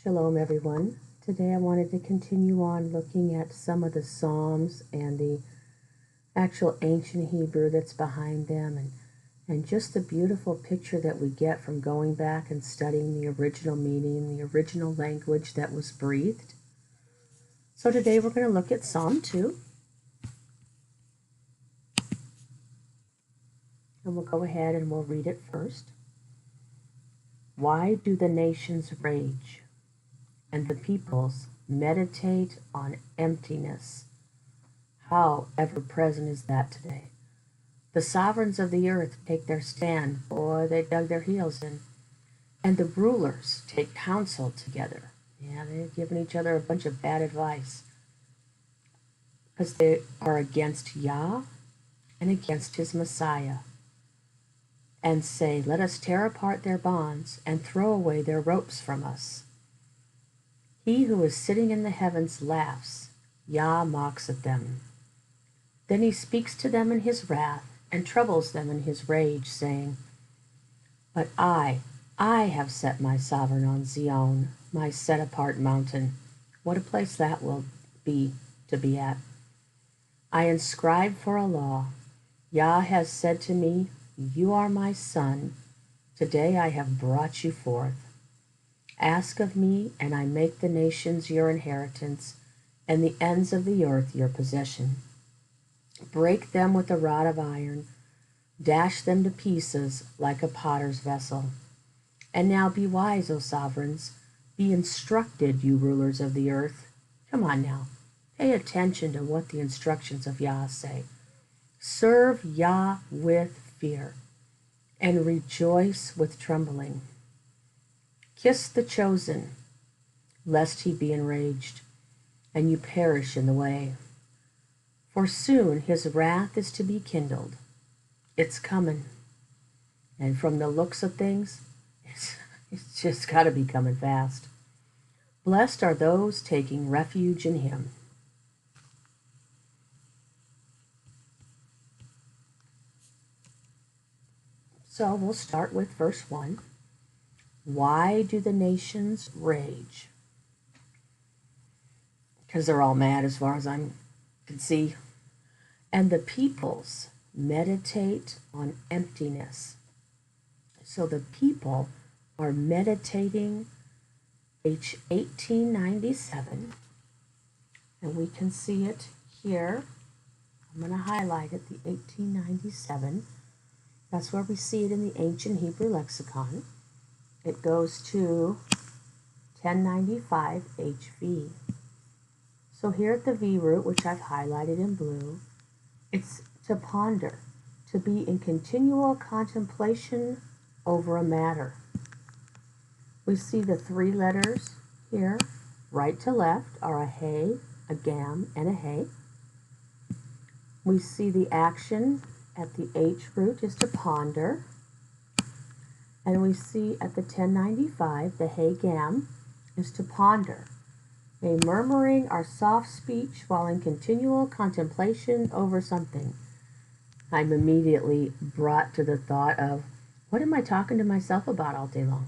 Shalom, everyone. Today I wanted to continue on looking at some of the Psalms and the actual ancient Hebrew that's behind them, and just the beautiful picture that we get from going back and studying the original meaning, the original language that was breathed. So today we're going to look at Psalm 2. And we'll go ahead and we'll read it first. Why do the nations rage, and the peoples meditate on emptiness? How ever-present is that today? The sovereigns of the earth take their stand. Boy, they dug their heels in. And the rulers take counsel together. Yeah, they're giving each other a bunch of bad advice, because they are against Yah and against his Messiah, and say, let us tear apart their bonds and throw away their ropes from us. He who is sitting in the heavens laughs. Yah mocks at them. Then he speaks to them in his wrath and troubles them in his rage, saying, But I have set my sovereign on Zion, my set-apart mountain. What a place that will be to be at. I inscribe for a law. Yah has said to me, You are my son. Today I have brought you forth. Ask of me, and I make the nations your inheritance, and the ends of the earth your possession. Break them with a rod of iron, dash them to pieces like a potter's vessel. And now be wise, O sovereigns, be instructed, you rulers of the earth. Come on now, pay attention to what the instructions of Yah say. Serve Yah with fear, and rejoice with trembling. Kiss the chosen, lest he be enraged, and you perish in the way. For soon his wrath is to be kindled. It's coming. And from the looks of things, it's just got to be coming fast. Blessed are those taking refuge in him. So we'll start with verse 1. Why do the nations rage? Because they're all mad as far as I can see. And the peoples meditate on emptiness. So the people are meditating, page 1897, and we can see it here. I'm going to highlight it, the 1897. That's where we see it in the ancient Hebrew lexicon. It goes to 1095 HV. So here at the V root, which I've highlighted in blue, it's to ponder, to be in continual contemplation over a matter. We see the three letters here, right to left, are a hey, a gam, and a hey. We see the action at the H root is to ponder. And we see at the 1095, the hey gam is to ponder. A murmuring or soft speech while in continual contemplation over something. I'm immediately brought to the thought of, what am I talking to myself about all day long?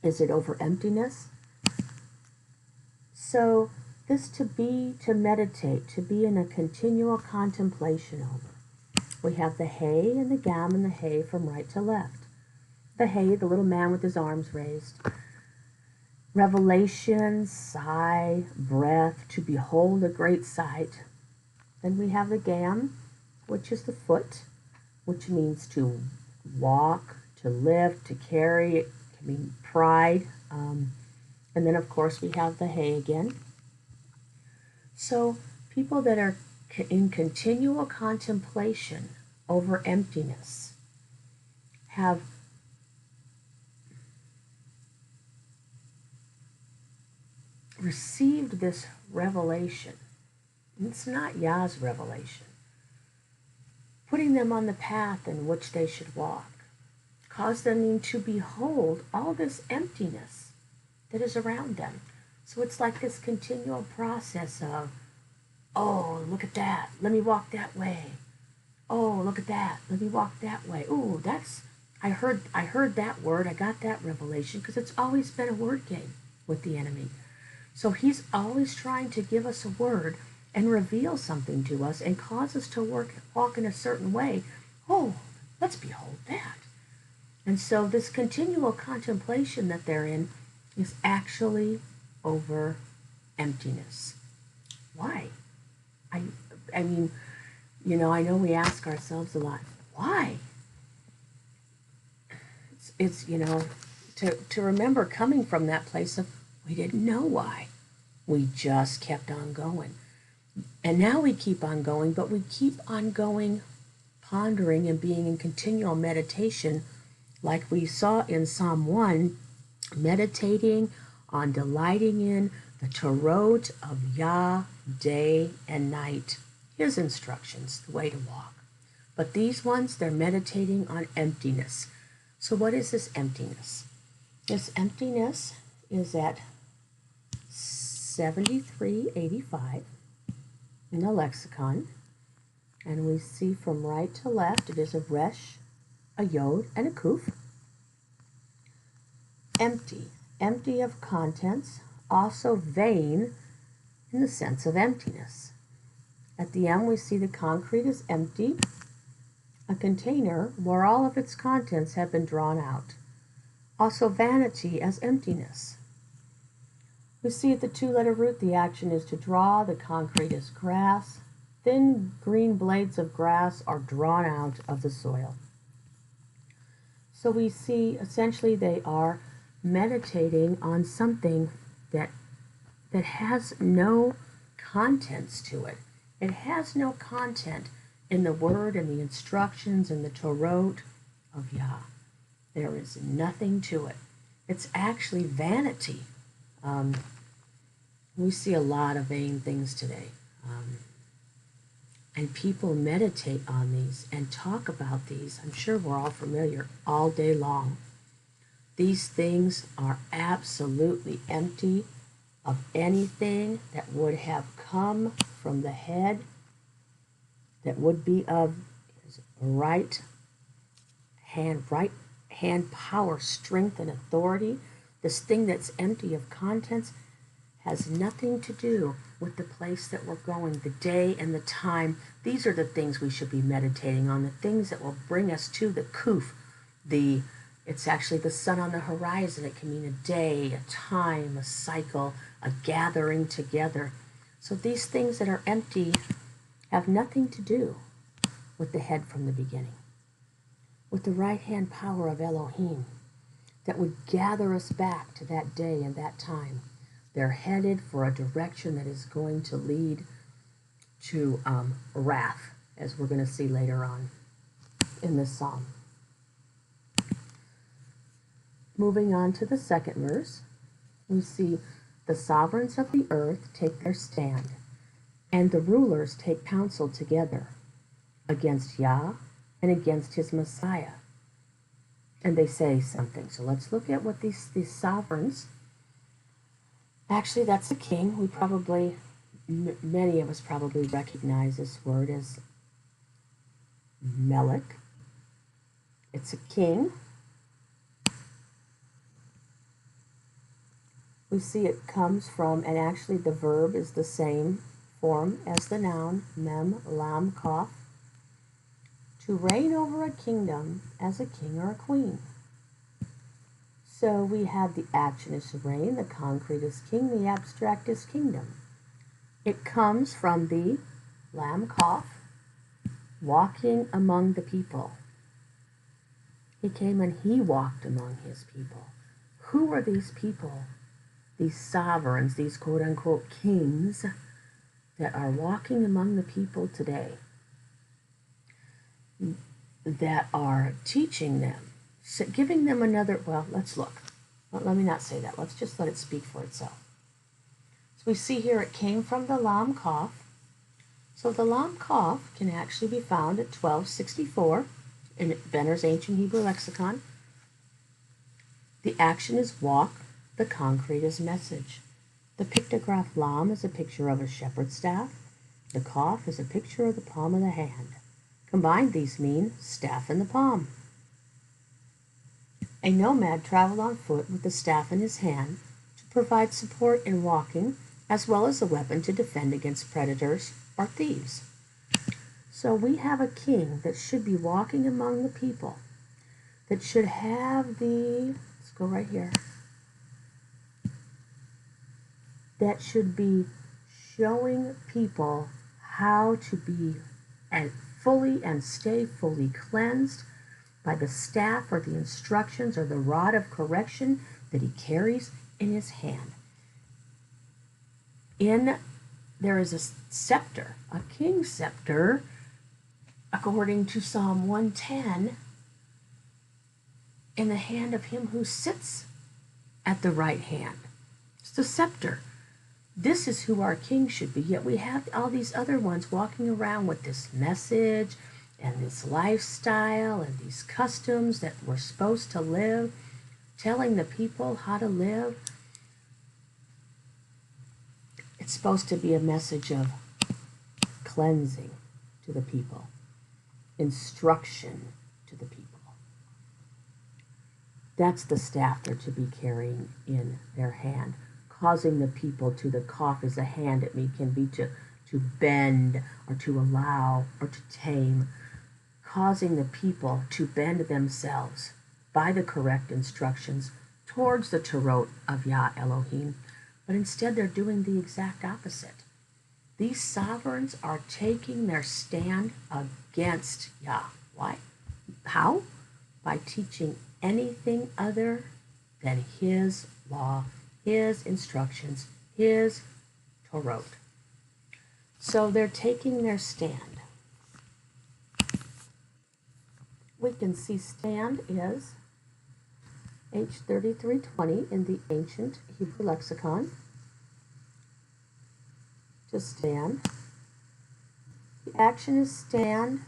Is it over emptiness? So this to meditate, to be in a continual contemplation over. We have the hey and the gam and the hey from right to left. The hey, the little man with his arms raised. Revelation, sigh, breath, to behold a great sight. Then we have the gam, which is the foot, which means to walk, to lift, to carry. It can mean pride. And then, of course, we have the hey again. So people that are in continual contemplation over emptiness have received this revelation. It's not Yah's revelation. Putting them on the path in which they should walk. Cause them to behold all this emptiness that is around them. So it's like this continual process of, oh, look at that. Let me walk that way. Oh, look at that. Let me walk that way. Ooh, that's I heard that word, I got that revelation, because it's always been a word game with the enemy. So he's always trying to give us a word and reveal something to us and cause us to walk in a certain way. Oh, let's behold that. And so this continual contemplation that they're in is actually over emptiness. Why? I, I mean, I know we ask ourselves a lot, why? It's to remember coming from that place of we didn't know why. We just kept on going. And now we keep on going, but we keep on going, pondering and being in continual meditation, like we saw in Psalm 1, meditating on delighting in the Torah of Yah day and night, his instructions, the way to walk. But these ones, they're meditating on emptiness. So what is this emptiness? This emptiness is at 7385 in the lexicon. And we see from right to left, it is a resh, a yod, and a kuf. Empty, empty of contents, also vain in the sense of emptiness. At the end, we see the concrete is empty, a container where all of its contents have been drawn out. Also vanity as emptiness. We see at the two-letter root, the action is to draw, the concrete is grass. Thin green blades of grass are drawn out of the soil. So we see essentially they are meditating on something that has no contents to it. It has no content in the word and the instructions and the Torah of Yah. There is nothing to it. It's actually vanity. We see a lot of vain things today. And people meditate on these and talk about these. I'm sure we're all familiar all day long. These things are absolutely empty of anything that would have come from the head, that would be of his right hand power, strength, and authority. This thing that's empty of contents has nothing to do with the place that we're going, the day and the time. These are the things we should be meditating on, the things that will bring us to the kuf. It's actually the sun on the horizon. It can mean a day, a time, a cycle, a gathering together. So these things that are empty have nothing to do with the head from the beginning, with the right-hand power of Elohim that would gather us back to that day and that time. They're headed for a direction that is going to lead to wrath, as we're going to see later on in this psalm. Moving on to the second verse, we see the sovereigns of the earth take their stand, and the rulers take counsel together against Yah and against his Messiah. And they say something. So let's look at what these sovereigns. Actually, that's a king. We probably, many of us probably recognize this word as Melech. It's a king. We see it comes from, and actually the verb is the same form as the noun, mem, lam, kaf. To reign over a kingdom as a king or a queen. So we have the action is to reign, the concrete is king, the abstract is kingdom. It comes from the lam kaf, walking among the people. He came and he walked among his people. Who are these people? These sovereigns, these quote-unquote kings that are walking among the people today, that are teaching them, giving them another, well, let's look. Let me not say that. Let's just let it speak for itself. So we see here it came from the lam kaf. So the lam kaf can actually be found at 1264 in Benner's Ancient Hebrew Lexicon. The action is walk, the concrete is message. The pictograph lam is a picture of a shepherd's staff. The kaf is a picture of the palm of the hand. Combined, these mean staff in the palm. A nomad traveled on foot with a staff in his hand to provide support in walking, as well as a weapon to defend against predators or thieves. So we have a king that should be walking among the people, that should have let's go right here, that should be showing people how to be and stay fully cleansed by the staff or the instructions or the rod of correction that he carries in his hand. There is a scepter, a king's scepter, according to Psalm 110, in the hand of him who sits at the right hand. It's the scepter. This is who our king should be, yet we have all these other ones walking around with this message and this lifestyle and these customs that we're supposed to live, telling the people how to live. It's supposed to be a message of cleansing to the people, instruction to the people. That's the staff they're to be carrying in their hand. Causing the people to, the cough is a hand, it can be to bend or to allow or to tame. Causing the people to bend themselves by the correct instructions towards the Torot of Yah Elohim, but instead they're doing the exact opposite. These sovereigns are taking their stand against Yah. Why? How? By teaching anything other than his law, his instructions, his Torot. So they're taking their stand. We can see stand is H3320 in the ancient Hebrew lexicon. To stand. The action is stand.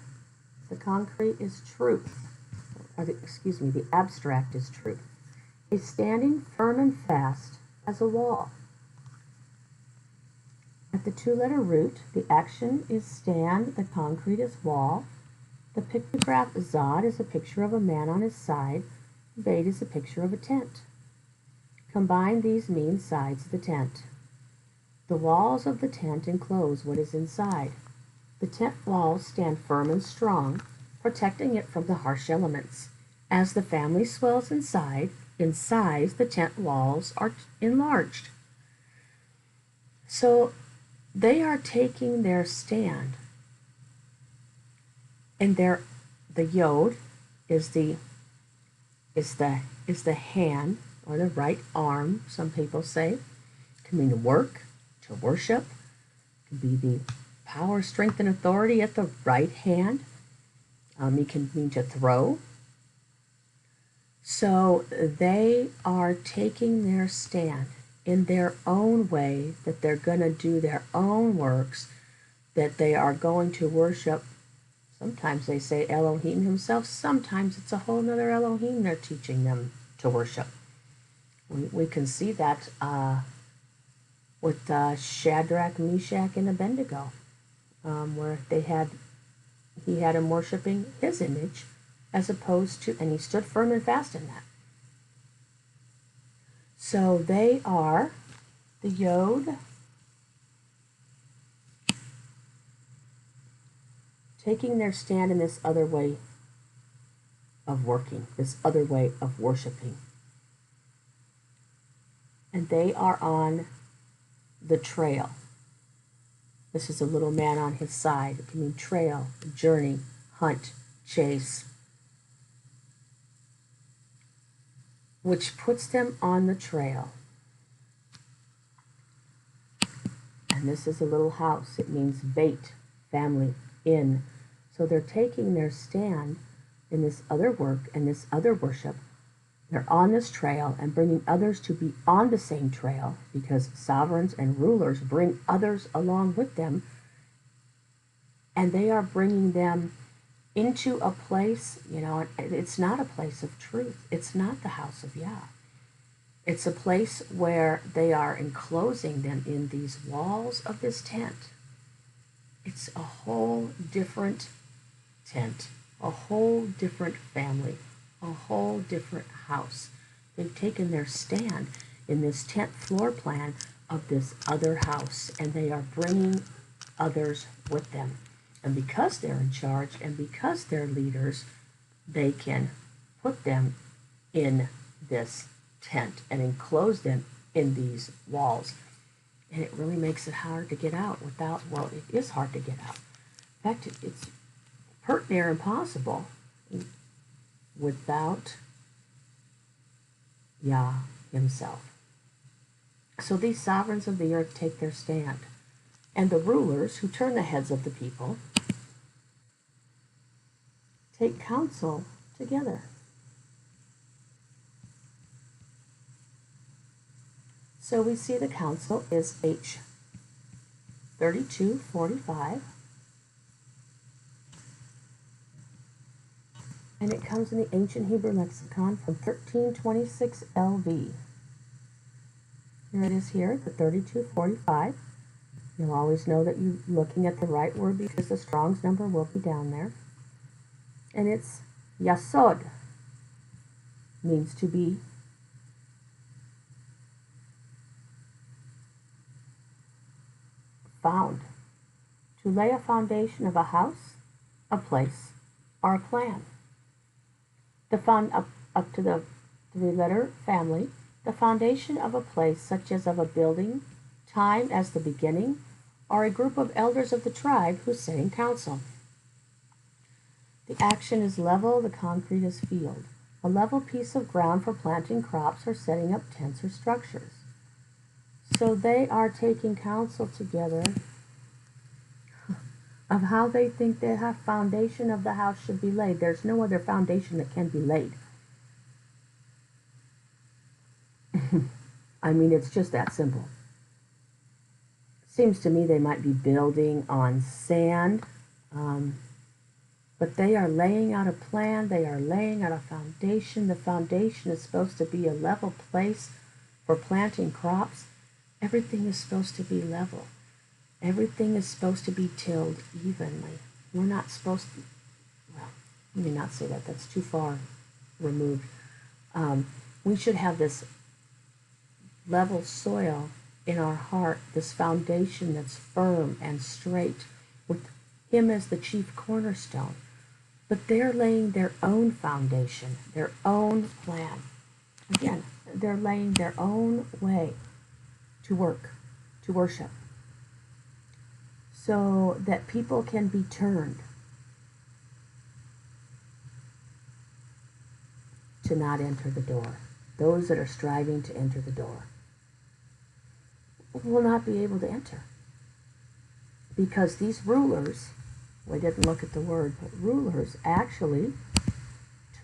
The concrete is truth. The abstract is truth. A standing firm and fast as a wall. At the two-letter root, the action is stand, the concrete is wall. The pictograph Zod is a picture of a man on his side. Beit is a picture of a tent. Combined, these mean sides of the tent. The walls of the tent enclose what is inside. The tent walls stand firm and strong, protecting it from the harsh elements. As the family swells in size, the tent walls are enlarged. So they are taking their stand. And the yod is the hand or the right arm, some people say. It can mean to work, to worship. It can be the power, strength, and authority at the right hand. It can mean to throw. So they are taking their stand in their own way, that they're going to do their own works, that they are going to worship. Sometimes they say Elohim himself. Sometimes it's a whole other Elohim they're teaching them to worship. We can see that with Shadrach, Meshach, and Abednego, where he had him worshiping his image, as opposed to, and he stood firm and fast in that. So they are the yod, taking their stand in this other way of working, this other way of worshiping. And they are on the trail. This is a little man on his side. It can mean trail, journey, hunt, chase, which puts them on the trail. And this is a little house. It means bait, family, inn. So they're taking their stand in this other work and this other worship. They're on this trail and bringing others to be on the same trail, because sovereigns and rulers bring others along with them. And they are bringing them into a place, it's not a place of truth. It's not the house of Yah. It's a place where they are enclosing them in these walls of this tent. It's a whole different tent, a whole different family, a whole different house. They've taken their stand in this tent floor plan of this other house, and they are bringing others with them. And because they're in charge and because they're leaders, they can put them in this tent and enclose them in these walls. And it really makes it hard to get out without, well, it is hard to get out. In fact, it's pert near impossible without Yah himself. So these sovereigns of the earth take their stand. And the rulers who turn the heads of the people take counsel together. So we see the counsel is H 3245. And it comes in the Ancient Hebrew Lexicon from 1326 LV. Here it is here, the 3245. You'll always know that you're looking at the right word because the Strong's number will be down there. And it's Yasod, means to be found. To lay a foundation of a house, a place, or a plan. Up to the three-letter family, the foundation of a place such as of a building, time as the beginning, or a group of elders of the tribe who sit in council. The action is level, the concrete is field, a level piece of ground for planting crops or setting up tents or structures. So they are taking counsel together of how they think the foundation of the house should be laid. There's no other foundation that can be laid. I mean, it's just that simple. Seems to me they might be building on sand, but they are laying out a plan. They are laying out a foundation. The foundation is supposed to be a level place for planting crops. Everything is supposed to be level. Everything is supposed to be tilled evenly. We're not supposed to, well, let me not say that. That's too far removed. We should have this level soil in our heart, this foundation that's firm and straight, with Him as the chief cornerstone. But they're laying their own foundation, their own plan. Again, they're laying their own way to work, to worship, so that people can be turned to not enter the door. Those that are striving to enter the door will not be able to enter, because these rulers, we didn't look at the word, but rulers actually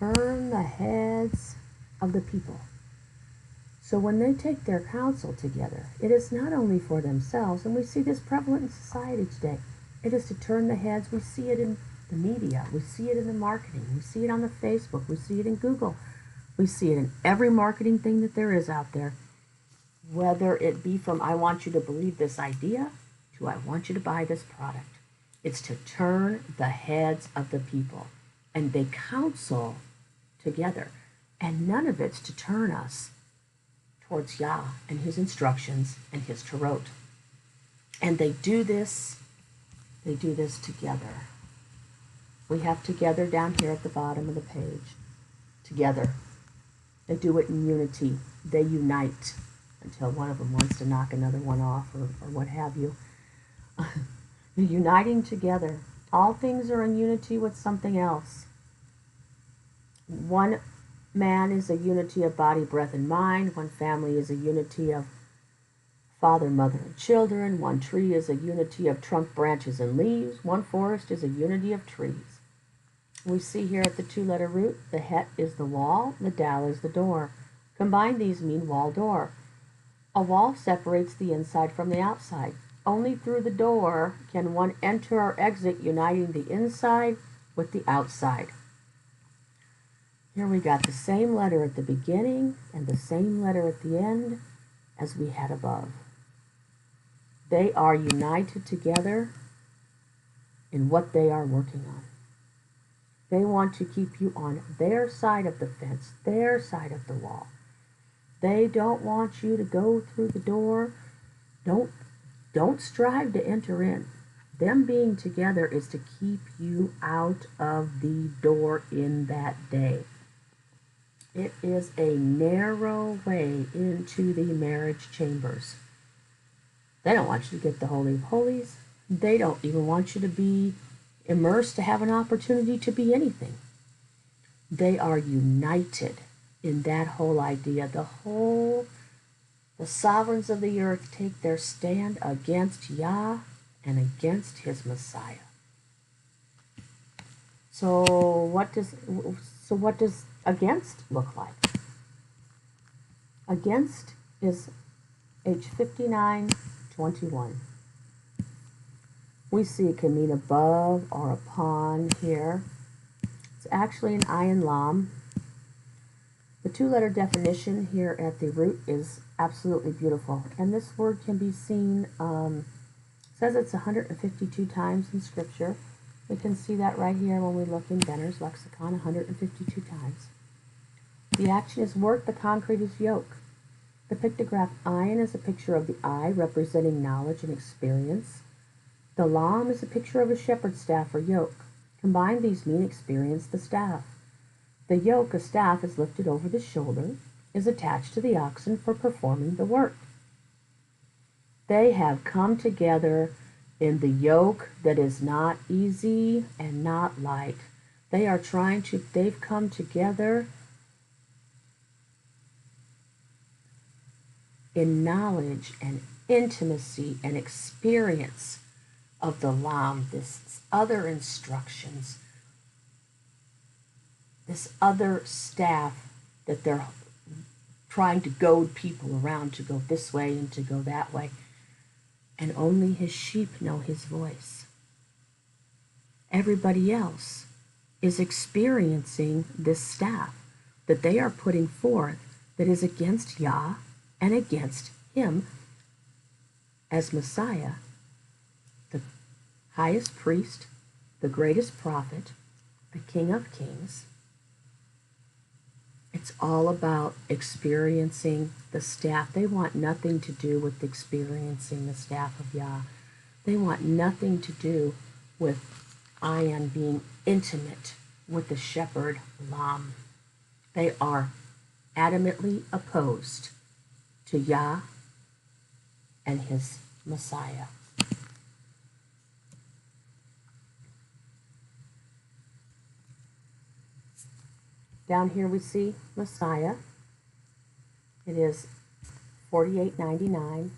turn the heads of the people. So when they take their counsel together, it is not only for themselves, and we see this prevalent in society today. It is to turn the heads. We see it in the media. We see it in the marketing. We see it on the Facebook. We see it in Google. We see it in every marketing thing that there is out there. Whether it be from I want you to believe this idea to I want you to buy this product. It's to turn the heads of the people. And they counsel together. And none of it's to turn us towards Yah and His instructions and His Torot. And they do this together. We have together down here at the bottom of the page. Together. They do it in unity. They unite until one of them wants to knock another one off or what have you. They're uniting together. All things are in unity with something else. One man is a unity of body, breath, and mind. One family is a unity of father, mother, and children. One tree is a unity of trunk, branches, and leaves. One forest is a unity of trees. We see here at the two-letter root, the het is the wall, the dal is the door. Combined, these mean wall-door. A wall separates the inside from the outside. Only through the door can one enter or exit, uniting the inside with the outside. Here we got the same letter at the beginning and the same letter at the end as we had above. They are united together in what they are working on. They want to keep you on their side of the fence, their side of the wall. They don't want you to go through the door. Don't strive to enter in. Them being together is to keep you out of the door in that day. It is a narrow way into the marriage chambers. They don't want you to get the Holy of Holies. They don't even want you to be immersed, to have an opportunity to be anything. They are united in that whole idea. The sovereigns of the earth take their stand against Yah and against his Messiah. So what does against look like? Against is H 59:21. We see it can mean above or upon here. It's actually an ayin lam. The two-letter definition here at the root is absolutely beautiful. And this word can be seen, says it's 152 times in Scripture. We can see that right here when we look in Benner's lexicon, 152 times. The action is work, the concrete is yoke. The pictograph ayin is a picture of the eye representing knowledge and experience. The lam is a picture of a shepherd's staff or yoke. Combined, these mean experience the staff. The yoke, a staff, is lifted over the shoulder, is attached to the oxen for performing the work. They have come together in the yoke that is not easy and not light. They've come together in knowledge and intimacy and experience of the lam, this other instructions, this other staff that they're trying to goad people around to go this way and to go that way. And only his sheep know his voice. Everybody else is experiencing this staff that they are putting forth that is against Yah and against him as Messiah, the highest priest, the greatest prophet, the King of Kings. It's all about experiencing the staff. They want nothing to do with experiencing the staff of Yah. They want nothing to do with ayin being intimate with the shepherd lam. They are adamantly opposed to Yah and his Messiah. Down here we see Messiah. It is 48.99.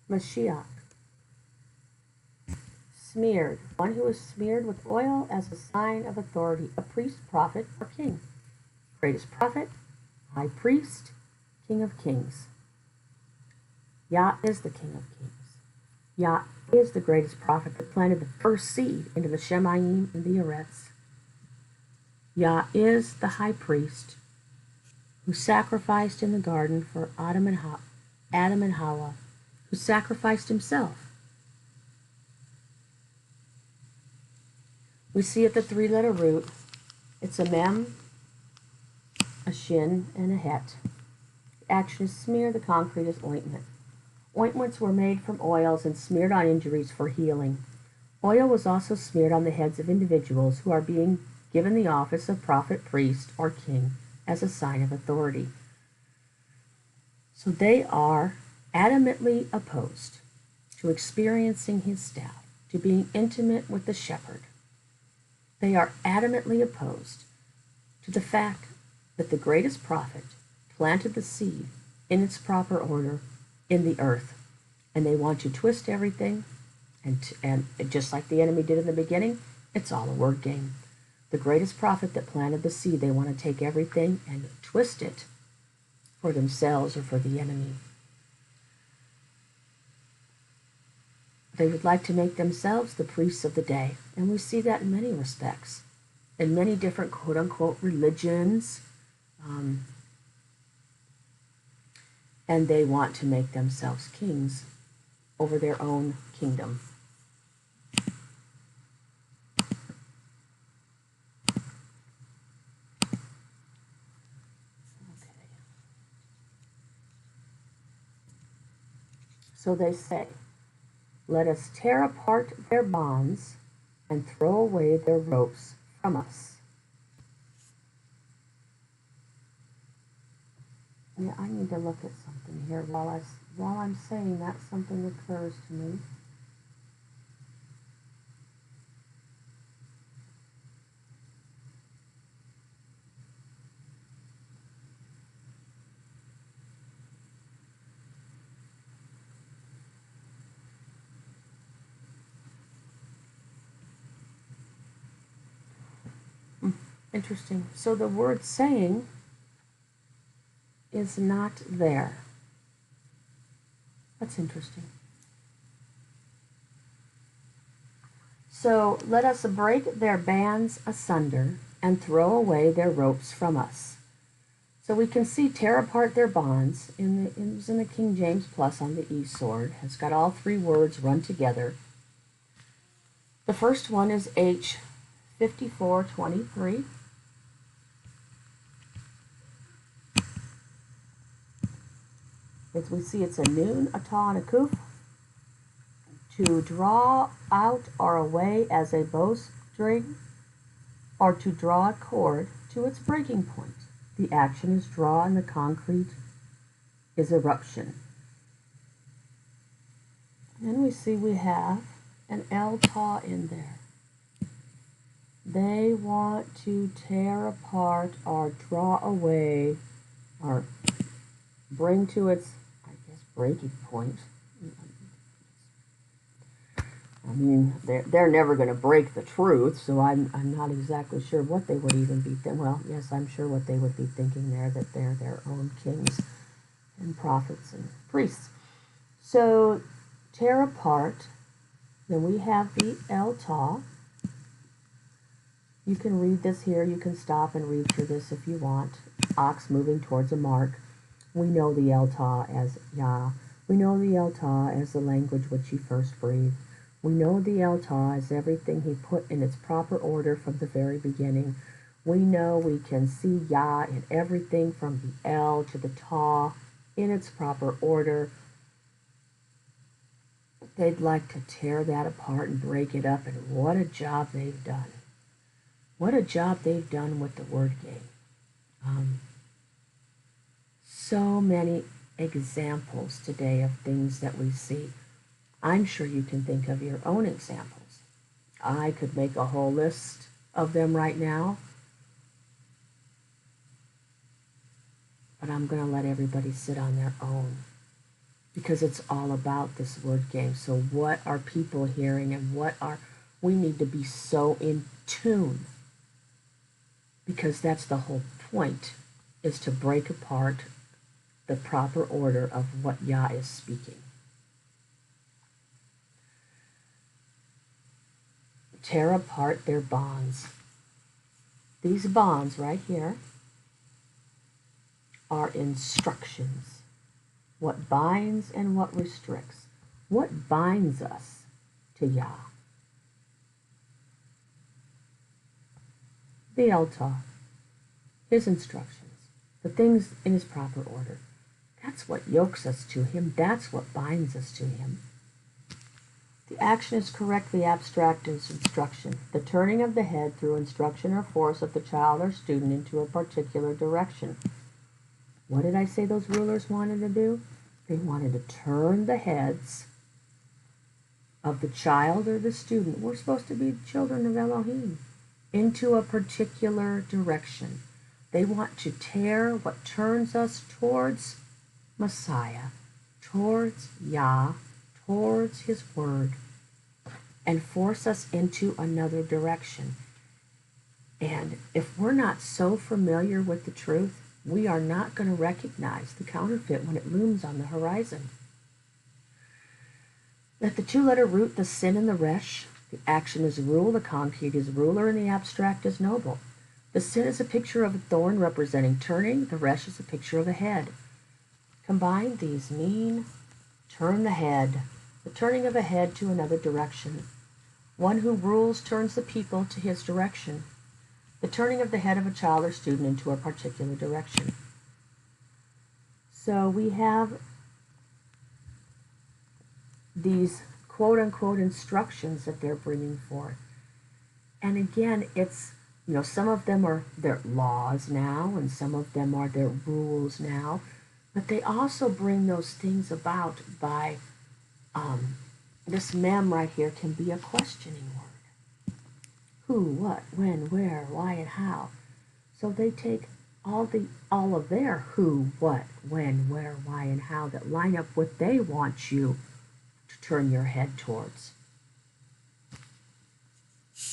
Mashiach. Smeared. One who is smeared with oil as a sign of authority. A priest, prophet, or king. Greatest prophet, high priest, King of Kings. Yah is the King of Kings. Yah is the greatest prophet that planted the first seed into the Shemayim and the Eretz. Yah is the high priest who sacrificed in the garden for Adam and Hawa, who sacrificed himself. We see at the three-letter root, it's a mem, a shin, and a het. The action is smear, the concrete is ointment. Ointments were made from oils and smeared on injuries for healing. Oil was also smeared on the heads of individuals who are being given the office of prophet, priest, or king as a sign of authority. So they are adamantly opposed to experiencing his staff, to being intimate with the shepherd. They are adamantly opposed to the fact that the greatest prophet planted the seed in its proper order in the earth. And they want to twist everything, and just like the enemy did in the beginning, it's all a word game. The greatest prophet that planted the seed, they want to take everything and twist it for themselves or for the enemy. They would like to make themselves the priests of the day. And we see that in many respects, in many different quote-unquote religions. And they want to make themselves kings over their own kingdom. So they say, let us tear apart their bonds and throw away their ropes from us. Yeah, I need to look at something here while I'm saying that. Something occurs to me. Interesting. So the word saying is not there. That's interesting. So let us break their bands asunder and throw away their ropes from us. So we can see tear apart their bonds. It was in the King James Plus on the e-sword. It's got all three words run together. The first one is H 5423. As we see, it's a noon, a ta, and a kuf. To draw out or away as a bowstring, or to draw a cord to its breaking point. The action is draw and the concrete is eruption. Then we see we have an el ta in there. They want to tear apart or draw away or bring to its, I guess, breaking point. I mean, they're never going to break the truth, so I'm not exactly sure what they would even be thinking. Well, yes, I'm sure what they would be thinking there, that they're their own kings and prophets and priests. So, tear apart. Then we have the el ta. You can read this here. You can stop and read through this if you want. Ox moving towards a mark. We know the el ta as Yah. We know the el ta as the language which he first breathed. We know the el ta as everything he put in its proper order from the very beginning. We know we can see Yah in everything from the el to the ta in its proper order. They'd like to tear that apart and break it up, and what a job they've done. What a job they've done with the word game. So many examples today of things that we see. I'm sure you can think of your own examples. I could make a whole list of them right now, but I'm going to let everybody sit on their own because it's all about this word game. So what are people hearing, and we need to be so in tune, because that's the whole point, is to break apart the proper order of what Yah is speaking. Tear apart their bonds. These bonds right here are instructions. What binds and what restricts. What binds us to Yah? The el ta, his instructions, the things in his proper order. That's what yokes us to him. That's what binds us to him. The action is correctly abstract as instruction, the turning of the head through instruction or force of the child or student into a particular direction. What did I say those rulers wanted to do? They wanted to turn the heads of the child or the student. We're supposed to be children of Elohim, into a particular direction. They want to tear what turns us towards Messiah, towards Yah, towards his word, and force us into another direction. And if we're not so familiar with the truth, we are not going to recognize the counterfeit when it looms on the horizon. Let the two-letter root, the sin and the resh. The action is rule, the concrete is ruler, and the abstract is noble. The sin is a picture of a thorn representing turning. The resh is a picture of a head. Combined, these mean turn the head, the turning of a head to another direction. One who rules turns the people to his direction, the turning of the head of a child or student into a particular direction. So we have these quote-unquote instructions that they're bringing forth. And again, it's, some of them are their laws now, and some of them are their rules now, but they also bring those things about by, this mem right here can be a questioning word. Who, what, when, where, why, and how. So they take all of their who, what, when, where, why, and how that line up what they want you to turn your head towards.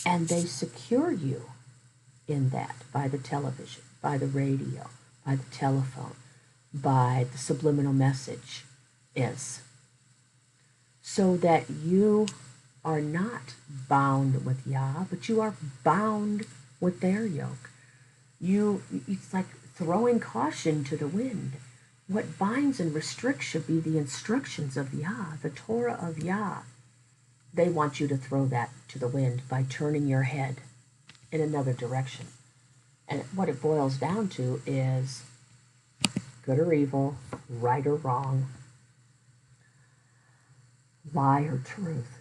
And they secure you in that by the television, by the radio, by the telephone, by the subliminal message is. So that you are not bound with Yah, but you are bound with their yoke. It's like throwing caution to the wind. What binds and restricts should be the instructions of Yah, the Torah of Yah. They want you to throw that to the wind by turning your head in another direction. And what it boils down to is good or evil, right or wrong, lie or truth.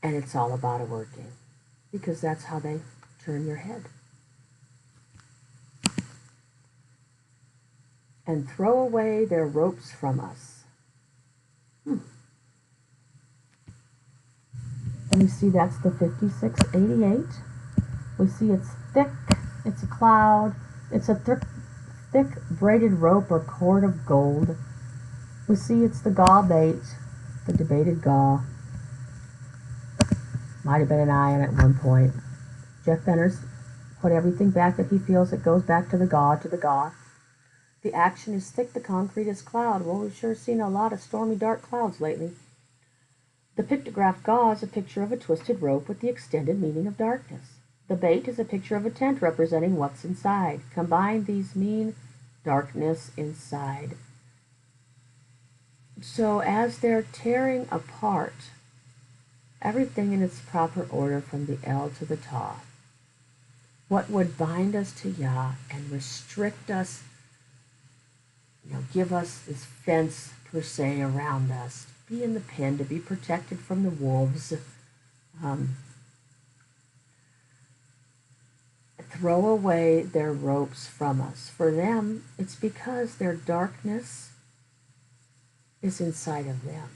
And it's all about a word game, because that's how they turn your head. And throw away their ropes from us. And you see that's the 5688. We see it's thick, it's a cloud, it's a thick braided rope or cord of gold. We see it's the gaw bait, the debated gaw. Might have been an eye on it at one point. Jeff Benner's put everything back that he feels it goes back to the gaw, The action is thick, the concrete is cloud. Well, we've sure seen a lot of stormy, dark clouds lately. The pictograph gaw is a picture of a twisted rope with the extended meaning of darkness. The bait is a picture of a tent representing what's inside. Combine these mean darkness inside. So as they're tearing apart everything in its proper order from the El to the Ta, what would bind us to Yah and restrict us, give us this fence per se around us, be in the pen, to be protected from the wolves, throw away their ropes from us. For them, it's because their darkness is inside of them.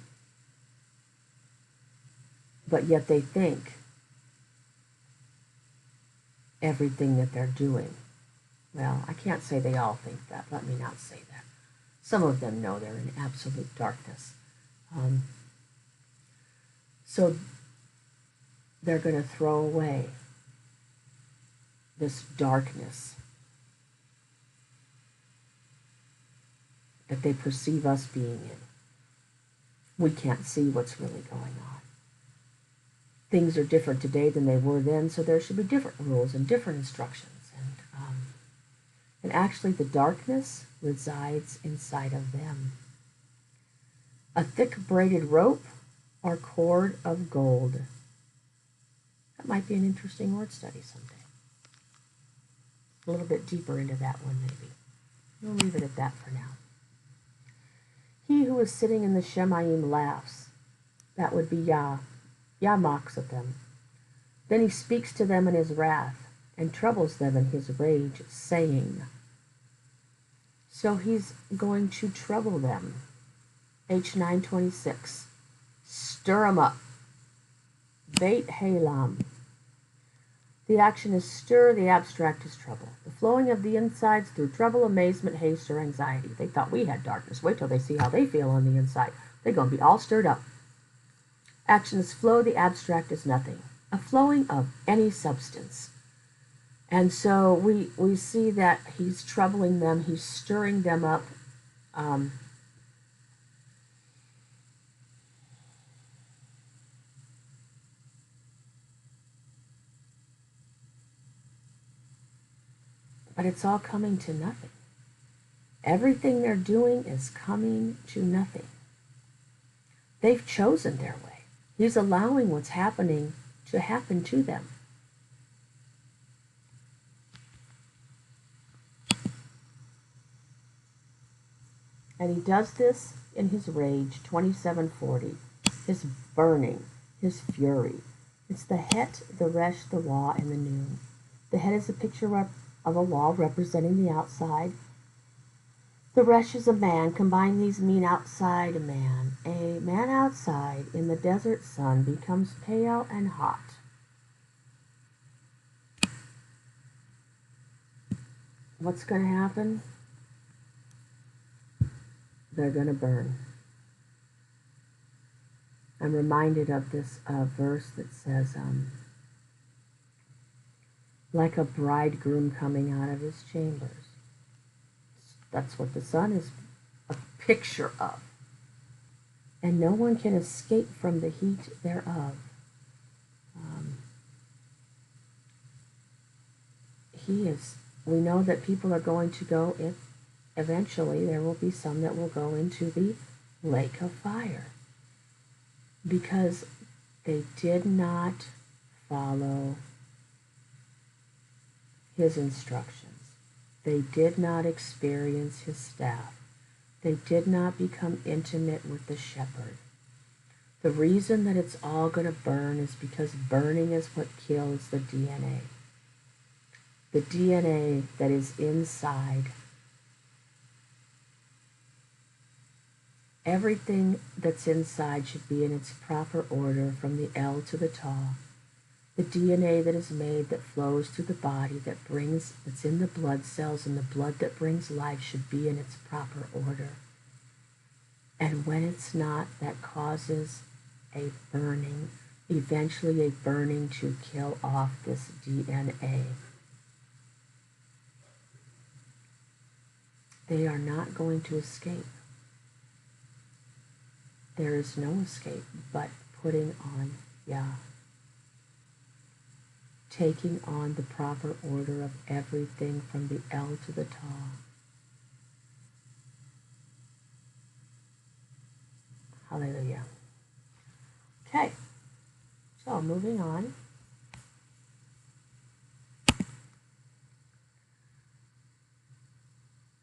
But yet they think everything that they're doing. Well, I can't say they all think that. Let me not say that. Some of them know they're in absolute darkness. So they're going to throw away this darkness that they perceive us being in. We can't see what's really going on. Things are different today than they were then, so there should be different rules and different instructions. And actually the darkness resides inside of them. A thick braided rope or cord of gold. That might be an interesting word study someday. A little bit deeper into that one, maybe. We'll leave it at that for now. He who is sitting in the Shemayim laughs. That would be Yah. Yah mocks at them. Then he speaks to them in his wrath and troubles them in his rage, saying. So he's going to trouble them. H926. Stir them up. Beit Halam. The action is stir, the abstract is trouble. The flowing of the insides through trouble, amazement, haste, or anxiety. They thought we had darkness. Wait till they see how they feel on the inside. They're going to be all stirred up. Action is flow, the abstract is nothing. A flowing of any substance. And so we see that he's troubling them, he's stirring them up. But it's all coming to nothing. Everything they're doing is coming to nothing. They've chosen their way. He's allowing what's happening to happen to them. And he does this in his rage, 2740, his burning, his fury. It's the het, the resh, the wa, and the noon. The het is a picture of a wall representing the outside. The resh is a man. Combine these mean outside a man. A man outside in the desert sun becomes pale and hot. What's going to happen? They're going to burn. I'm reminded of this verse that says, like a bridegroom coming out of his chambers. That's what the sun is a picture of. And no one can escape from the heat thereof. We know that people are going to go, eventually there will be some that will go into the lake of fire. Because they did not follow his instructions. They did not experience his staff. They did not become intimate with the shepherd. The reason that it's all going to burn is because burning is what kills the DNA. The DNA that is inside. Everything that's inside should be in its proper order from the L to the Ta. The DNA that is made, that flows through the body, that's in the blood cells, and the blood that brings life should be in its proper order. And when it's not, that causes a burning, eventually a burning to kill off this DNA. They are not going to escape. There is no escape but putting on Yah. Taking on the proper order of everything from the L to the Ta. Hallelujah. Okay, so moving on.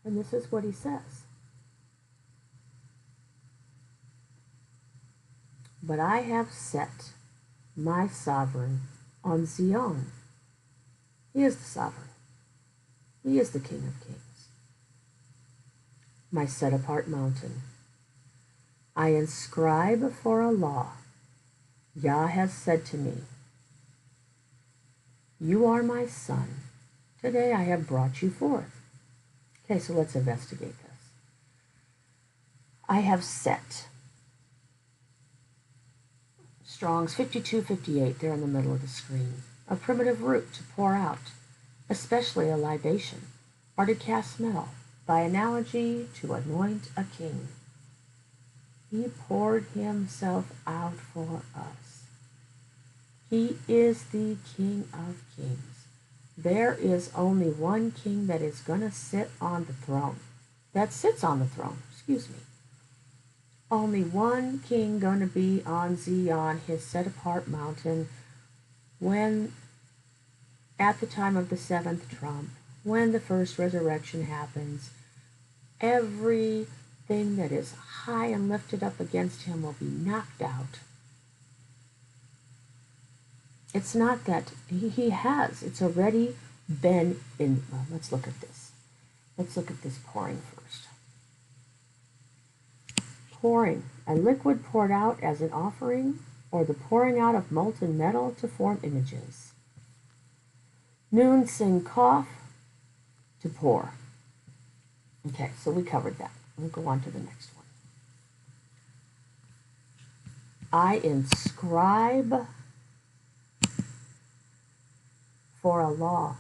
And this is what he says. But I have set my sovereign on Zion. He is the sovereign. He is the King of Kings. My set-apart mountain. I inscribe for a law. Yah has said to me, you are my son. Today I have brought you forth. Okay, so let's investigate this. I have set. Strong's 5258, there in the middle of the screen. A primitive root to pour out, especially a libation, or to cast smell, by analogy to anoint a king. He poured himself out for us. He is the King of Kings. There is only one king that is going to sit on the throne. That sits on the throne, excuse me. Only one king going to be on Zion, his set-apart mountain, when, at the time of the seventh trump, when the first resurrection happens, everything that is high and lifted up against him will be knocked out. It's not that he has. It's already been in. Well, let's look at this. Let's look at this pouring first. Pouring, a liquid poured out as an offering, or the pouring out of molten metal to form images. Noon sing cough, to pour. Okay, so we covered that. We'll go on to the next one. I inscribe for a law.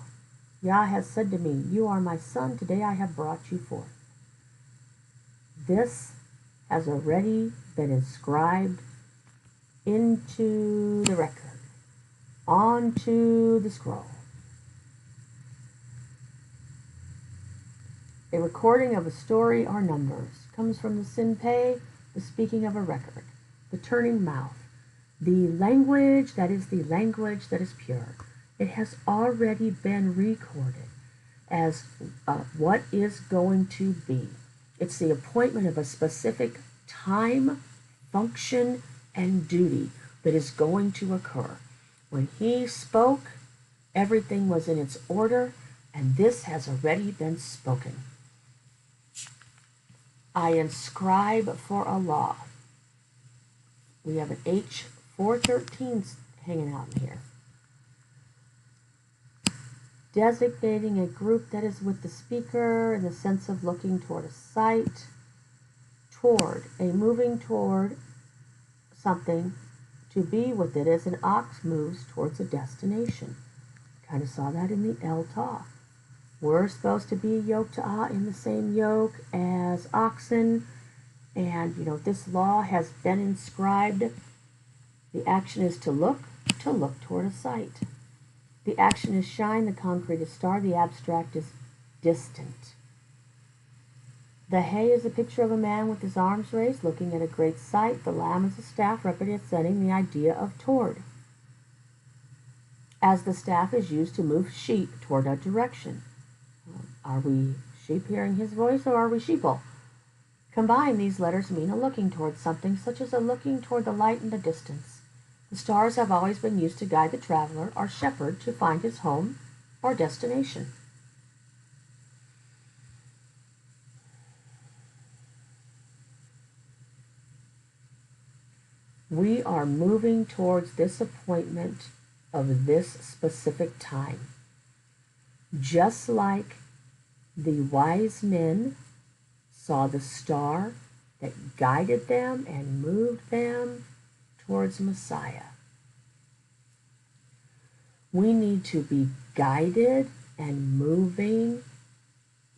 Yah has said to me, you are my son, today I have brought you forth. This has already been inscribed into the record, onto the scroll. A recording of a story or numbers comes from the Sinpei, the speaking of a record, the turning mouth, the language that is pure. It has already been recorded as what is going to be. It's the appointment of a specific time, function, and duty that is going to occur. When he spoke, everything was in its order, and this has already been spoken. I inscribe for a law. We have an H413 hanging out in here. Designating a group that is with the speaker in the sense of looking toward a site, toward, a moving toward something, to be with it as an ox moves towards a destination. Kind of saw that in the El-Tah. We're supposed to be yoked in the same yoke as oxen, and this law has been inscribed. The action is to look toward a site. The action is shine, the concrete is star, the abstract is distant. The hay is a picture of a man with his arms raised, looking at a great sight. The lamb is a staff representing the idea of toward, as the staff is used to move sheep toward a direction. Are we sheep hearing his voice, or are we sheeple? Combined, these letters mean a looking toward something, such as a looking toward the light in the distance. The stars have always been used to guide the traveler or shepherd to find his home or destination. We are moving towards this appointment of this specific time. Just like the wise men saw the star that guided them and moved them towards Messiah. We need to be guided and moving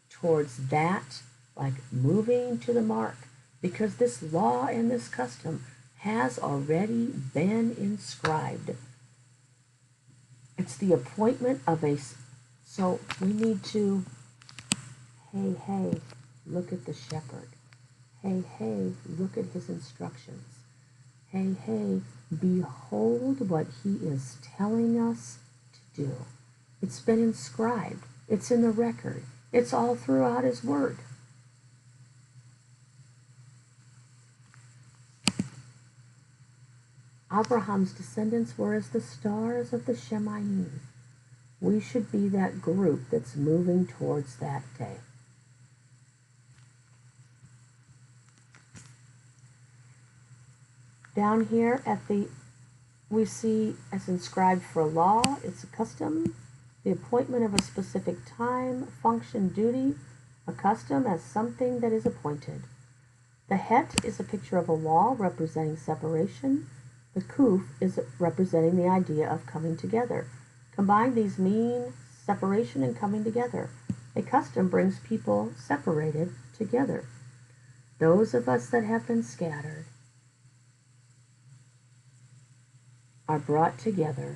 towards that, like moving to the mark, because this law and this custom has already been inscribed. It's the appointment of so we need to, hey, look at the shepherd. Hey, look at his instructions. Hey, behold what he is telling us to do. It's been inscribed. It's in the record. It's all throughout his word. Abraham's descendants were as the stars of the Shemayim. We should be that group that's moving towards that day. Down here we see as inscribed for law, it's a custom, the appointment of a specific time, function, duty, a custom as something that is appointed. The het is a picture of a wall representing separation. The kuf is representing the idea of coming together. Combined, these mean separation and coming together. A custom brings people separated together. Those of us that have been scattered are brought together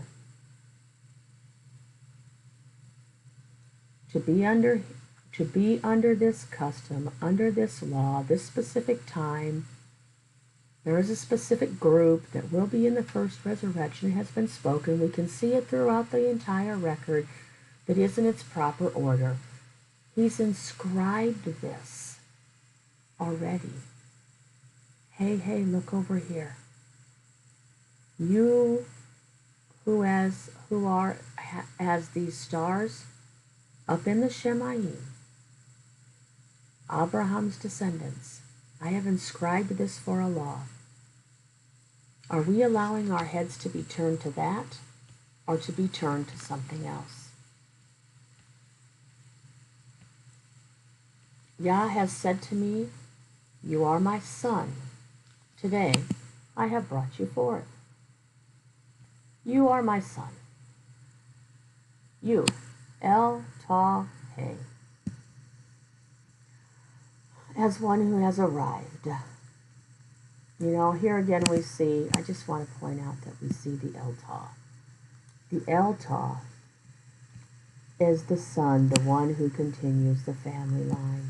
to be under this custom, under this law, this specific time. There is a specific group that will be in the first resurrection. It has been spoken. We can see it throughout the entire record that is in its proper order. He's inscribed this already. Hey, look over here. You who are as these stars up in the Shemayim, Abraham's descendants, I have inscribed this for a law. Are we allowing our heads to be turned to that, or to be turned to something else? Yah has said to me, you are my son. Today I have brought you forth. You are my son. You, El-Tah-He, as one who has arrived. Here again we see, I just want to point out that we see the El-Tah. The El-Tah is the son, the one who continues the family line.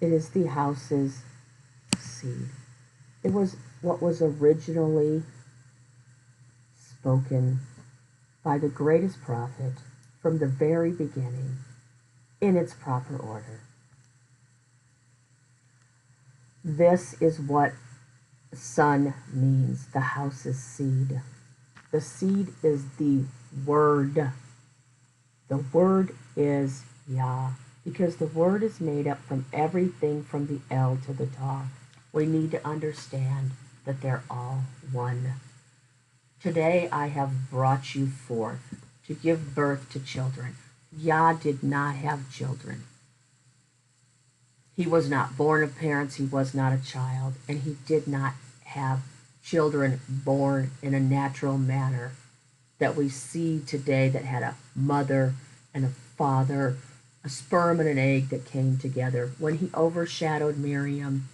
It is the house's seed. It was what was originally spoken by the greatest prophet from the very beginning in its proper order. This is what son means. The house is seed. The seed is the word. The word is Yah, because the word is made up from everything from the L to the Tav. We need to understand that they're all one. Today I have brought you forth to give birth to children. Yah did not have children. He was not born of parents, he was not a child, and he did not have children born in a natural manner that we see today that had a mother and a father, a sperm and an egg that came together. When he overshadowed Miriam,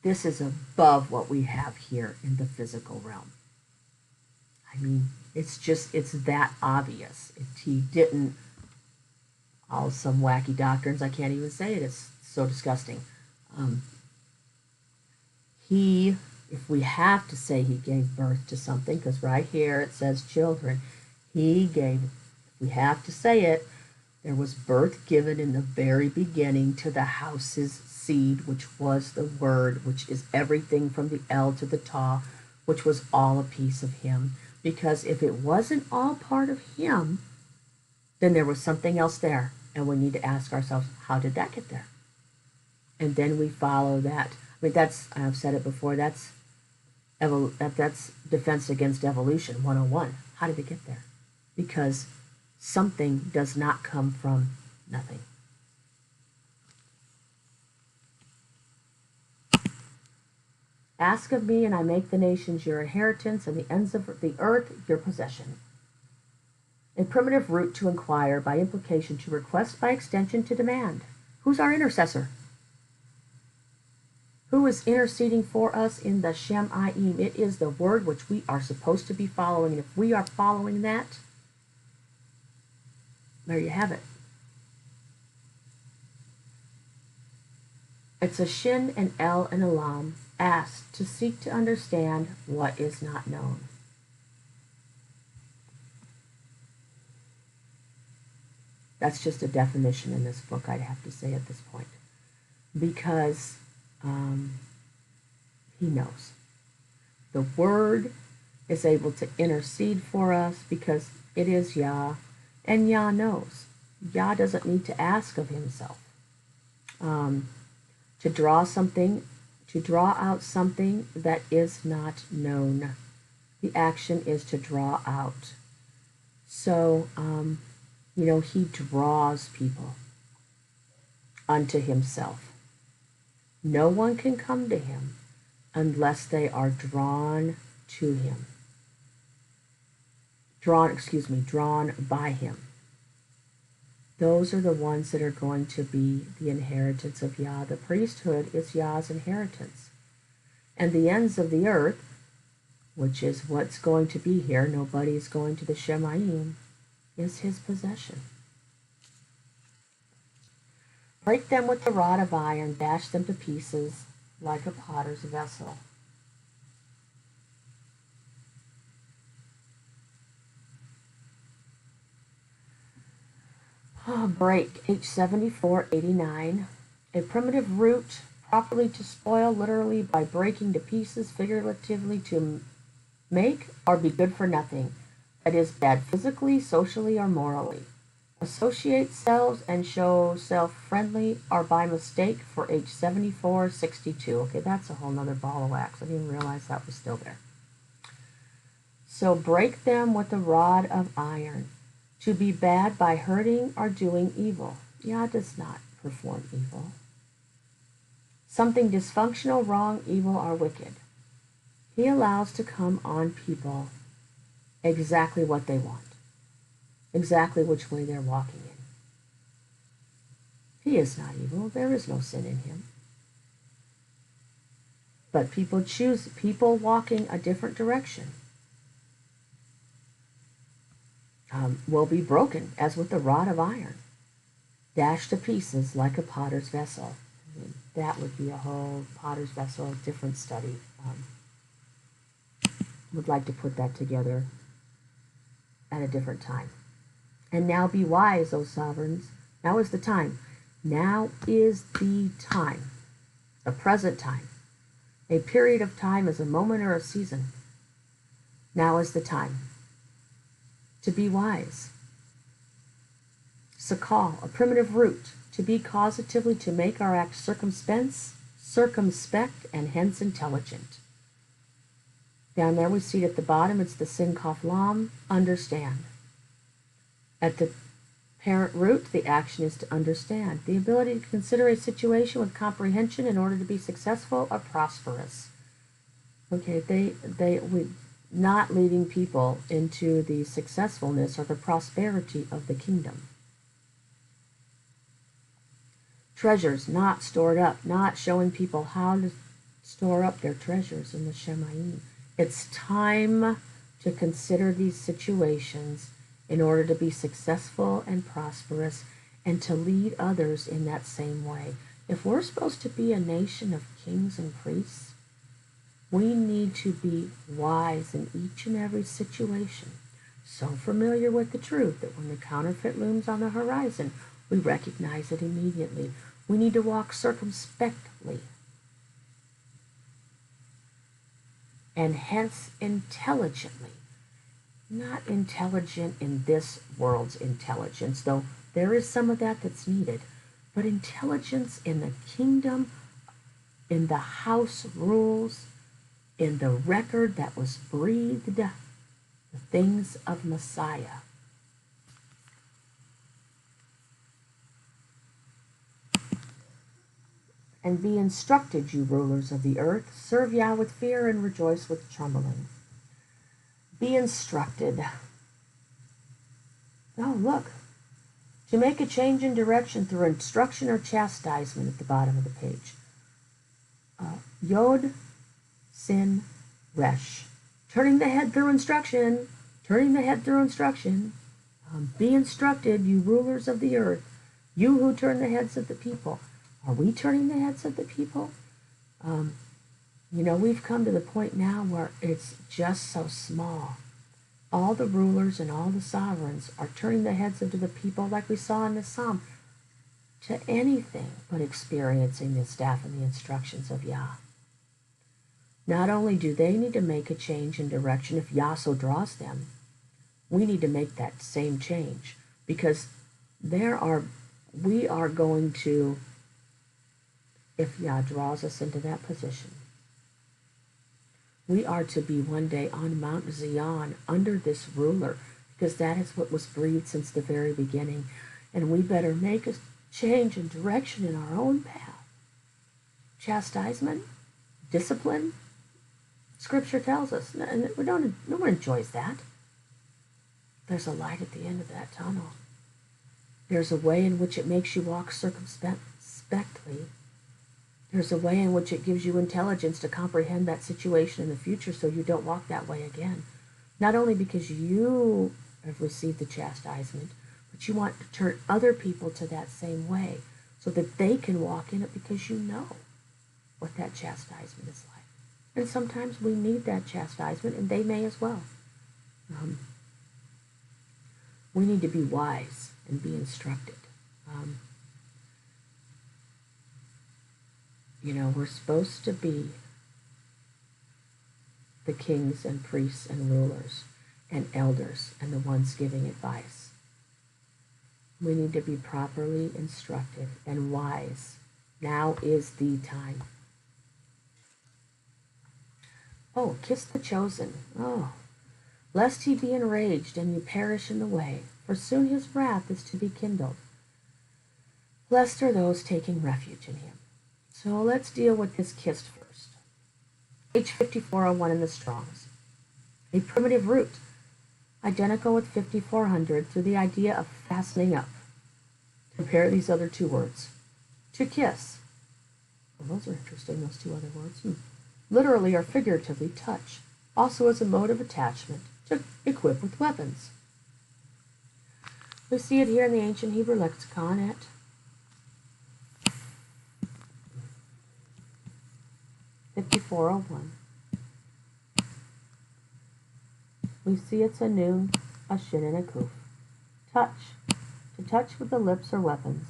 this is above what we have here in the physical realm. I mean, it's that obvious. He didn't, all some wacky doctrines, I can't even say it, it's so disgusting. If we have to say he gave birth to something, because right here it says children, we have to say it, there was birth given in the very beginning to the house's seed, which was the word, which is everything from the L to the Ta, which was all a piece of him. Because if it wasn't all part of him, then there was something else there. And we need to ask ourselves, how did that get there? And then we follow that. I mean, I've said it before, that's defense against evolution 101. How did it get there? Because something does not come from nothing. Ask of me, and I make the nations your inheritance, and the ends of the earth your possession. A primitive root to inquire, by implication to request, by extension to demand. Who's our intercessor? Who is interceding for us in the Shem-Ayim? It is the word which we are supposed to be following. And if we are following that, there you have it. It's a Shin, an El, and a Lam, asked to seek to understand what is not known. That's just a definition in this book, I'd have to say at this point. Because he knows. The word is able to intercede for us because it is Yah, and Yah knows. Yah doesn't need to ask of himself. To draw out something that is not known. The action is to draw out. So, he draws people unto himself. No one can come to him unless they are drawn to him. Drawn by him. Those are the ones that are going to be the inheritance of Yah. The priesthood is Yah's inheritance. And the ends of the earth, which is what's going to be here, nobody's going to the Shemayim, is his possession. Break them with the rod of iron, dash them to pieces like a potter's vessel. Break, H7489. A primitive root, properly to spoil, literally by breaking to pieces, figuratively to make or be good for nothing. That is bad physically, socially, or morally. Associate selves and show self-friendly or by mistake for H7462. Okay, that's a whole nother ball of wax. I didn't even realize that was still there. So break them with the rod of iron. To be bad by hurting or doing evil. Yah does not perform evil. Something dysfunctional, wrong, evil, or wicked. He allows to come on people exactly what they want. Exactly which way they're walking in. He is not evil. There is no sin in him. But people walking a different direction will be broken, as with the rod of iron, dashed to pieces like a potter's vessel. I mean, that would be a whole potter's vessel, different study. Would like to put that together at a different time. And now be wise, O sovereigns. Now is the time. Now is the time. a present time. A period of time is a moment or a season. Now is the time to be wise. Sakal, a primitive root, to be causatively, to make our act circumspect, and hence intelligent. Down there we see at the bottom, it's the sin kaf lam, understand. At the parent root, the action is to understand. The ability to consider a situation with comprehension in order to be successful or prosperous. Okay, we not leading people into the successfulness or the prosperity of the kingdom. Treasures not stored up, not showing people how to store up their treasures in the Shemayim. It's time to consider these situations in order to be successful and prosperous and to lead others in that same way. If we're supposed to be a nation of kings and priests, we need to be wise in each and every situation. So familiar with the truth that when the counterfeit looms on the horizon, we recognize it immediately. We need to walk circumspectly and hence intelligently. Not intelligent in this world's intelligence, though there is some of that that's needed, but intelligence in the kingdom, in the house rules, in the record that was breathed, the things of Messiah. And be instructed, you rulers of the earth. Serve Yah with fear and rejoice with trembling. Be instructed. Oh, look. To make a change in direction through instruction or chastisement at the bottom of the page. Yod, Sin, Resh. Turning the head through instruction. Turning the head through instruction. Be instructed, you rulers of the earth. You who turn the heads of the people. Are we turning the heads of the people? We've come to the point now where it's just so small. All the rulers and all the sovereigns are turning the heads of the people, like we saw in the Psalm, to anything but experiencing the staff and the instructions of Yah. Not only do they need to make a change in direction if Yah so draws them, we need to make that same change, because we are going to, if Yah draws us into that position, we are to be one day on Mount Zion under this ruler, because that is what was breathed since the very beginning. And we better make a change in direction in our own path. Chastisement, discipline, Scripture tells us. And no one enjoys that. There's a light at the end of that tunnel. There's a way in which it makes you walk circumspectly. There's a way in which it gives you intelligence to comprehend that situation in the future so you don't walk that way again. Not only because you have received the chastisement, but you want to turn other people to that same way so that they can walk in it because you know what that chastisement is like. And sometimes we need that chastisement, and they may as well. We need to be wise and be instructed. We're supposed to be the kings and priests and rulers and elders and the ones giving advice. We need to be properly instructed and wise. Now is the time. Oh, kiss the chosen. Oh, lest he be enraged and you perish in the way, for soon his wrath is to be kindled. Blessed are those taking refuge in him. So let's deal with this kissed first. Page 5401 in the Strongs. A primitive root, identical with 5400 through the idea of fastening up. Compare these other two words. To kiss. Well, those are interesting, those two other words. Literally or figuratively touch. Also as a mode of attachment, to equip with weapons. We see it here in the ancient Hebrew lexicon at 5401. We see it's a nun, a shin, and a kuf. Touch. To touch with the lips or weapons.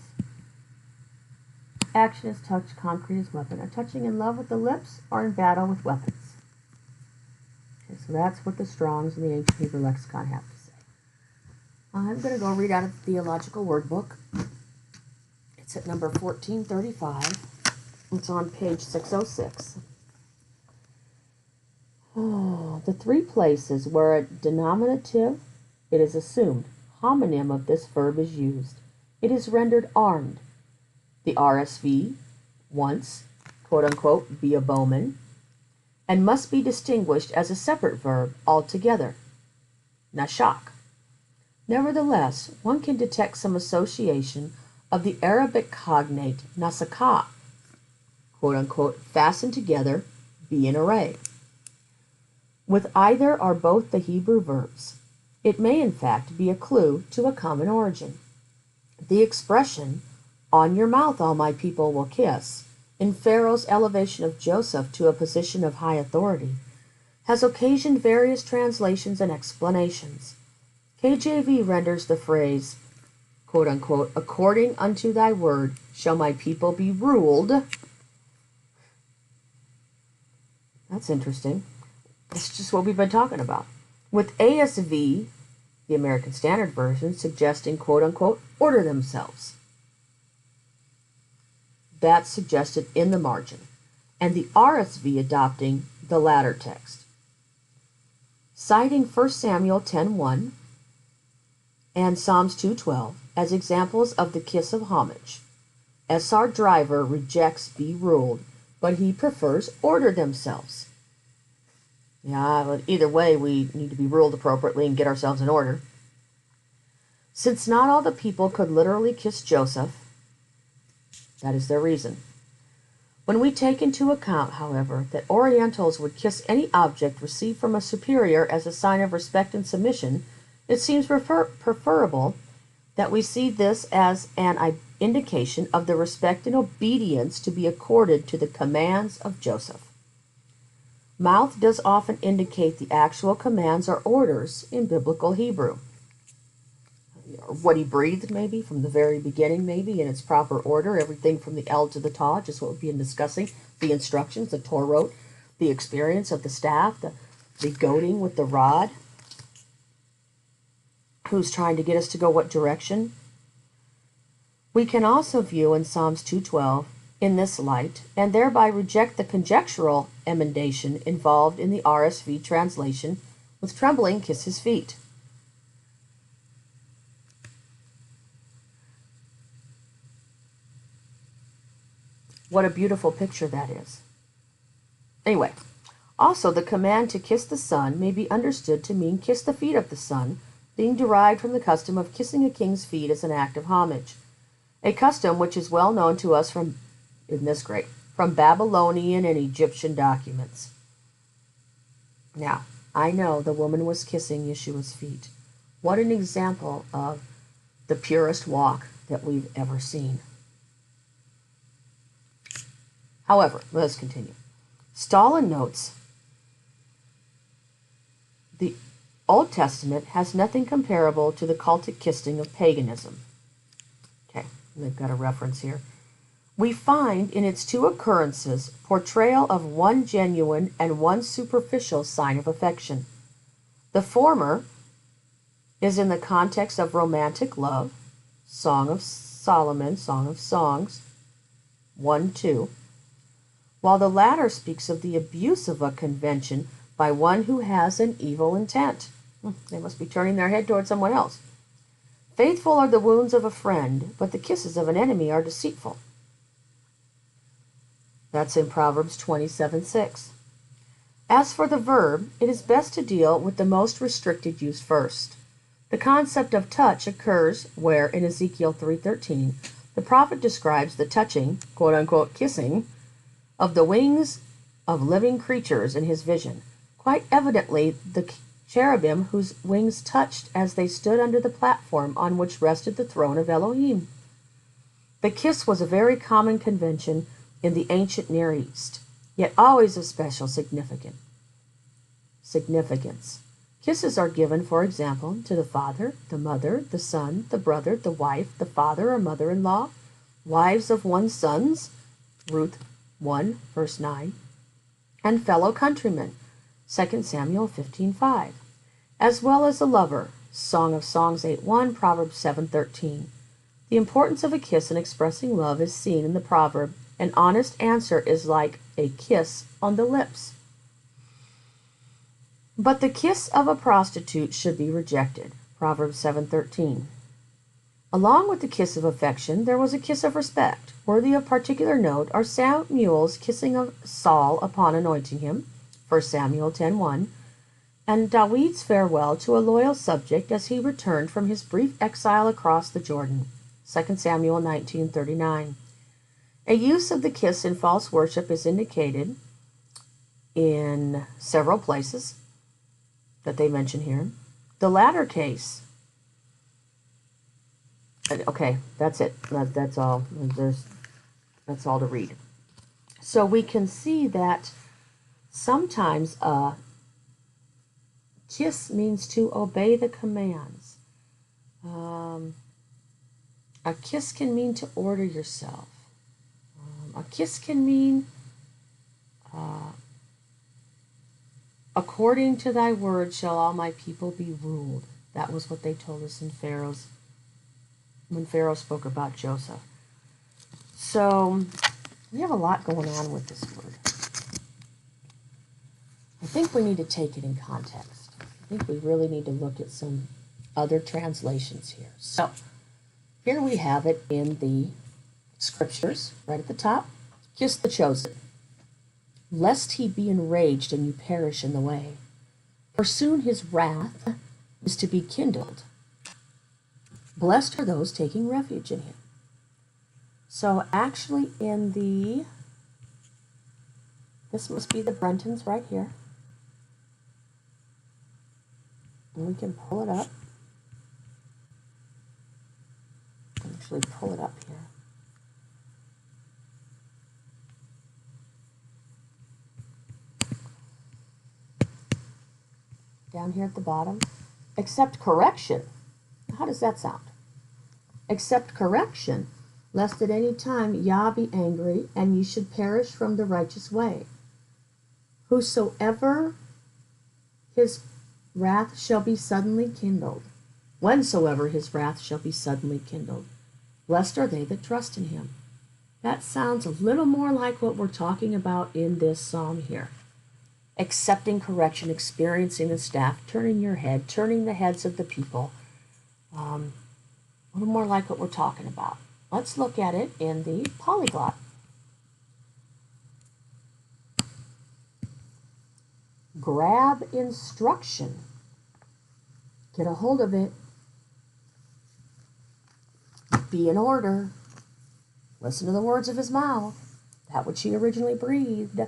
action is touch, concrete is weapon. A touching in love with the lips or in battle with weapons. Okay, so that's what the Strongs in the Ancient Hebrew Lexicon have to say. I'm going to go read out of the Theological Word Book. It's at number 1435. It's on page 606. The three places where a denominative, it is assumed, homonym of this verb is used. It is rendered armed. The RSV, once, quote-unquote, be a bowman, and must be distinguished as a separate verb altogether, nashak. Nevertheless, one can detect some association of the Arabic cognate nasaka, quote-unquote, fastened together, be in array, with either or both the Hebrew verbs. It may, in fact, be a clue to a common origin. The expression, on your mouth all my people will kiss, in Pharaoh's elevation of Joseph to a position of high authority, has occasioned various translations and explanations. KJV renders the phrase, quote-unquote, according unto thy word shall my people be ruled. That's interesting. That's just what we've been talking about. With ASV, the American Standard Version, suggesting, quote-unquote, order themselves. That's suggested in the margin. And the RSV adopting the latter text. Citing 1 Samuel 10:1 and Psalms 2:12 as examples of the kiss of homage. S.R. Driver rejects be ruled, but he prefers order themselves. Yeah, but either way, we need to be ruled appropriately and get ourselves in order. Since not all the people could literally kiss Joseph, that is their reason. When we take into account, however, that Orientals would kiss any object received from a superior as a sign of respect and submission, it seems preferable that we see this as an indication of the respect and obedience to be accorded to the commands of Joseph. Mouth does often indicate the actual commands or orders in biblical Hebrew. What he breathed, maybe, from the very beginning, maybe, in its proper order, everything from the L to the Taw, just what we've been discussing, the instructions, the Torah, the experience of the staff, the goading with the rod, who's trying to get us to go what direction. We can also view in Psalms 2:12 in this light, and thereby reject the conjectural emendation involved in the RSV translation, with trembling kiss his feet. What a beautiful picture that is. Anyway, also the command to kiss the son may be understood to mean kiss the feet of the son, being derived from the custom of kissing a king's feet as an act of homage, a custom which is well known to us from Babylonian and Egyptian documents. Now, I know the woman was kissing Yeshua's feet. What an example of the purest walk that we've ever seen. However, let's continue. Stalin notes, the Old Testament has nothing comparable to the cultic kissing of paganism. Okay, they've got a reference here. We find in its two occurrences portrayal of one genuine and one superficial sign of affection. The former is in the context of romantic love, Song of Solomon, Song of Songs, 1:2, while the latter speaks of the abuse of a convention by one who has an evil intent. They must be turning their head toward someone else. Faithful are the wounds of a friend, but the kisses of an enemy are deceitful. That's in Proverbs 27:6. As for the verb, it is best to deal with the most restricted use first. The concept of touch occurs where, in Ezekiel 3:13, the prophet describes the touching, quote-unquote, kissing, of the wings of living creatures in his vision. Quite evidently, the cherubim whose wings touched as they stood under the platform on which rested the throne of Elohim. The kiss was a very common convention in the ancient Near East, yet always of special significance. Kisses are given, for example, to the father, the mother, the son, the brother, the wife, the father or mother-in-law, wives of one's sons, Ruth 1, verse 9, and fellow countrymen, 2 Samuel 15:5, as well as a lover, Song of Songs 8:1, Proverbs 7:13. The importance of a kiss in expressing love is seen in the proverb, an honest answer is like a kiss on the lips. But the kiss of a prostitute should be rejected, Proverbs 7:13. Along with the kiss of affection, there was a kiss of respect. Worthy of particular note are Samuel's kissing of Saul upon anointing him, 1 Samuel 10:1, and David's farewell to a loyal subject as he returned from his brief exile across the Jordan, 2 Samuel 19:39. A use of the kiss in false worship is indicated in several places that they mention here. The latter case, okay, that's it. That's all. That's all to read. So we can see that sometimes a kiss means to obey the commands. A kiss can mean to order yourself. A kiss can mean, according to thy word shall all my people be ruled. That was what they told us in when Pharaoh spoke about Joseph. So we have a lot going on with this word. I think we need to take it in context. I think we really need to look at some other translations here. So here we have it in the scriptures, right at the top. Kiss the chosen, lest he be enraged and you perish in the way. For soon his wrath is to be kindled. Blessed are those taking refuge in him. So actually this must be the Brentons right here. And we can pull it up. Actually pull it up here. Down here at the bottom. Accept correction. How does that sound? Accept correction, lest at any time Yah be angry, and ye should perish from the righteous way. Whosoever his wrath shall be suddenly kindled, whensoever his wrath shall be suddenly kindled, blessed are they that trust in him. That sounds a little more like what we're talking about in this psalm here. Accepting correction, experiencing the staff, turning your head, turning the heads of the people. A little more like what we're talking about. Let's look at it in the polyglot. Grab instruction. Get a hold of it. Be in order. Listen to the words of his mouth. That which he originally breathed.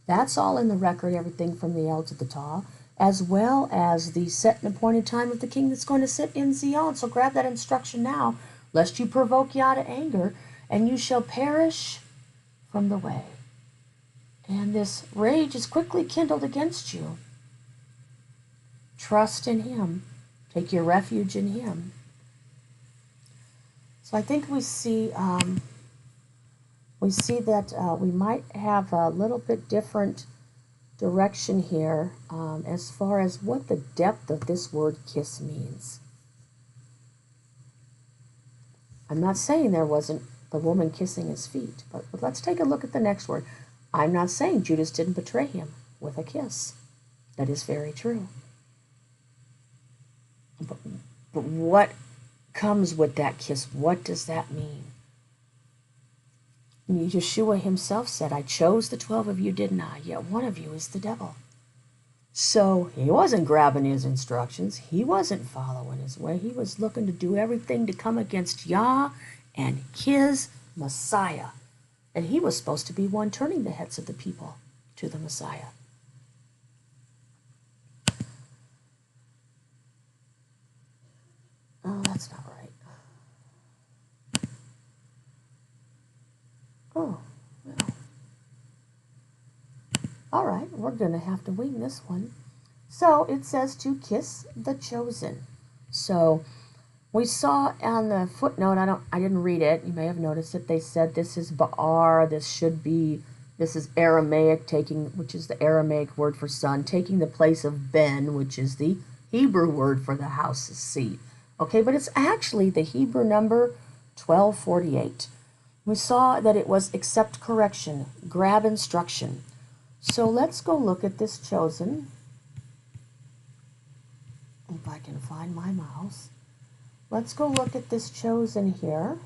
That's all in the record, everything from the El to the Taw, as well as the set and appointed time of the king that's going to sit in Zion. So grab that instruction now, lest you provoke Yah to anger, and you shall perish from the way. And this rage is quickly kindled against you. Trust in him. Take your refuge in him. So I think we see that we might have a little bit different direction here as far as what the depth of this word kiss means. I'm not saying there wasn't the woman kissing his feet, but let's take a look at the next word. I'm not saying Judas didn't betray him with a kiss. That is very true. But what comes with that kiss? What does that mean? Yeshua himself said, I chose the 12 of you, didn't I? Yet one of you is the devil. So he wasn't grabbing his instructions. He wasn't following his way. He was looking to do everything to come against Yah and his Messiah. And he was supposed to be one turning the heads of the people to the Messiah. Oh, that's not right. Oh, well. All right, we're going to have to wing this one. So it says to kiss the chosen. So We saw on the footnote, I didn't read it, you may have noticed it, they said this is Ba'ar, this is Aramaic, which is the Aramaic word for son, taking the place of Ben, which is the Hebrew word for the house's seat. Okay, but it's actually the Hebrew number 1248. We saw that it was accept correction, grab instruction. So let's go look at this chosen. If I can find my mouse. Let's go look at this chosen here.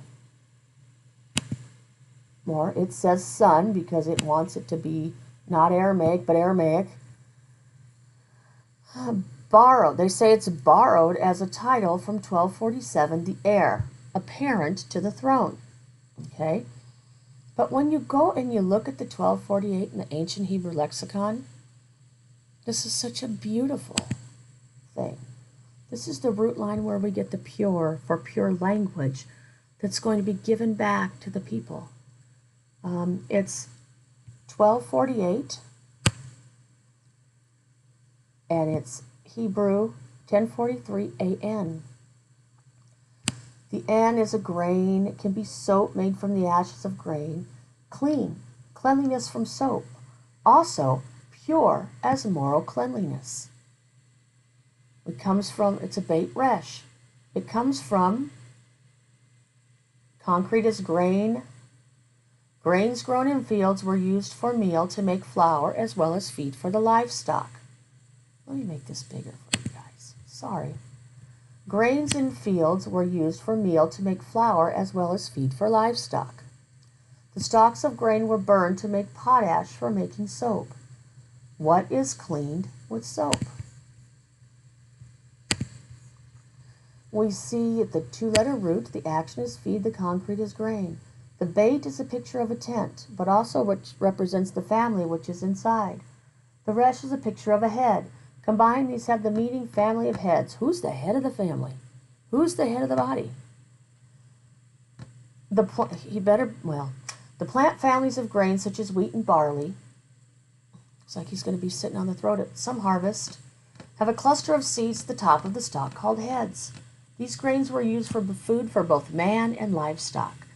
More, it says son because it wants it to be not Aramaic, but Aramaic. Borrowed. They say it's borrowed as a title from 1247, the heir, apparent to the throne. Okay? But when you go and you look at the 1248 in the ancient Hebrew lexicon, this is such a beautiful thing. This is the root line where we get the pure, for pure language that's going to be given back to the people. It's 1248, and it's Hebrew 1043 AN. The an is a grain. It can be soap made from the ashes of grain. Clean, cleanliness from soap. Also, pure as moral cleanliness. It comes from, it's a beit resh. It comes from, concrete is grain. Grains grown in fields were used for meal to make flour as well as feed for the livestock. Let me make this bigger for you guys. Sorry. Grains in fields were used for meal to make flour as well as feed for livestock. The stalks of grain were burned to make potash for making soap. What is cleaned with soap? We see the two-letter root, the action is feed, the concrete is grain. The bait is a picture of a tent, but also which represents the family which is inside. The resh is a picture of a head. Combined, these have the meaning family of heads. Who's the head of the family? Who's the head of the body? The plant families of grains such as wheat and barley, looks like he's going to be sitting on the throat at some harvest, have a cluster of seeds at the top of the stalk called heads. These grains were used for food for both man and livestock.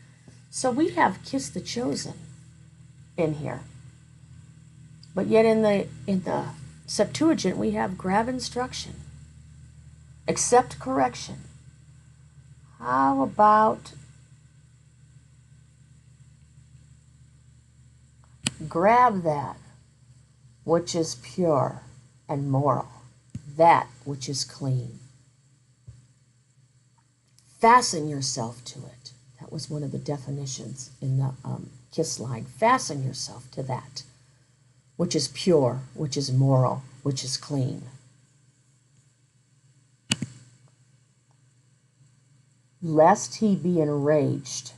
So we have kiss the chosen in here. But yet in the Septuagint we have grab instruction, accept correction. How about grab that which is pure and moral, that which is clean. Fasten yourself to it. That was one of the definitions in the kiss line. Fasten yourself to that which is pure, which is moral, which is clean. Lest he be enraged.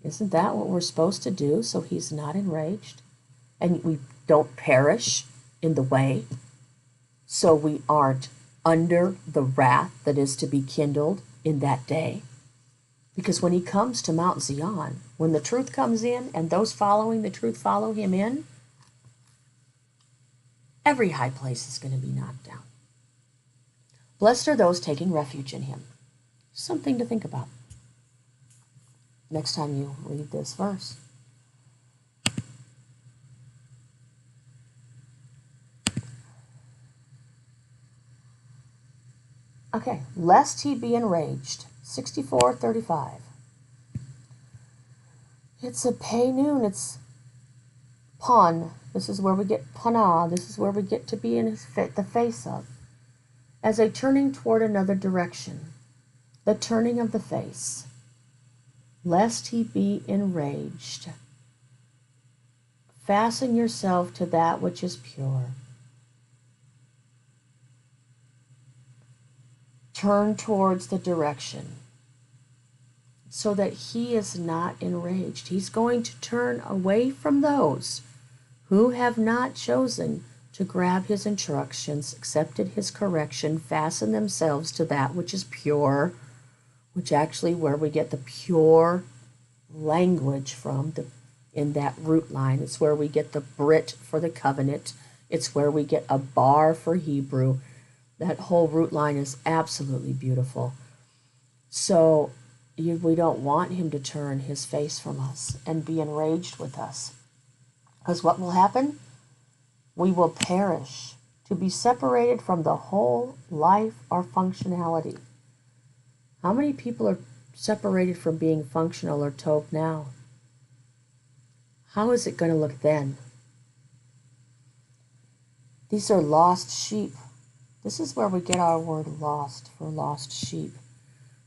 Isn't that what we're supposed to do so he's not enraged? And we don't perish in the way, so we aren't under the wrath that is to be kindled in that day. Because when he comes to Mount Zion, when the truth comes in and those following the truth follow him in, every high place is going to be knocked down. Blessed are those taking refuge in him. Something to think about next time you read this verse. Okay, lest he be enraged. 64:35. It's a pay noon. It's pun. This is where we get pana. This is where we get to be in the face of. As a turning toward another direction. The turning of the face. Lest he be enraged. Fasten yourself to that which is pure. Turn towards the direction so that he is not enraged. He's going to turn away from those who have not chosen to grab his instructions, accepted his correction, fasten themselves to that which is pure, which actually where we get the pure language from in that root line. It's where we get the Brit for the covenant. It's where we get a bar for Hebrew. That whole root line is absolutely beautiful. So we don't want him to turn his face from us and be enraged with us. Because what will happen? We will perish, to be separated from the whole life or functionality. How many people are separated from being functional or tov now? How is it going to look then? These are lost sheep. This is where we get our word lost, for lost sheep.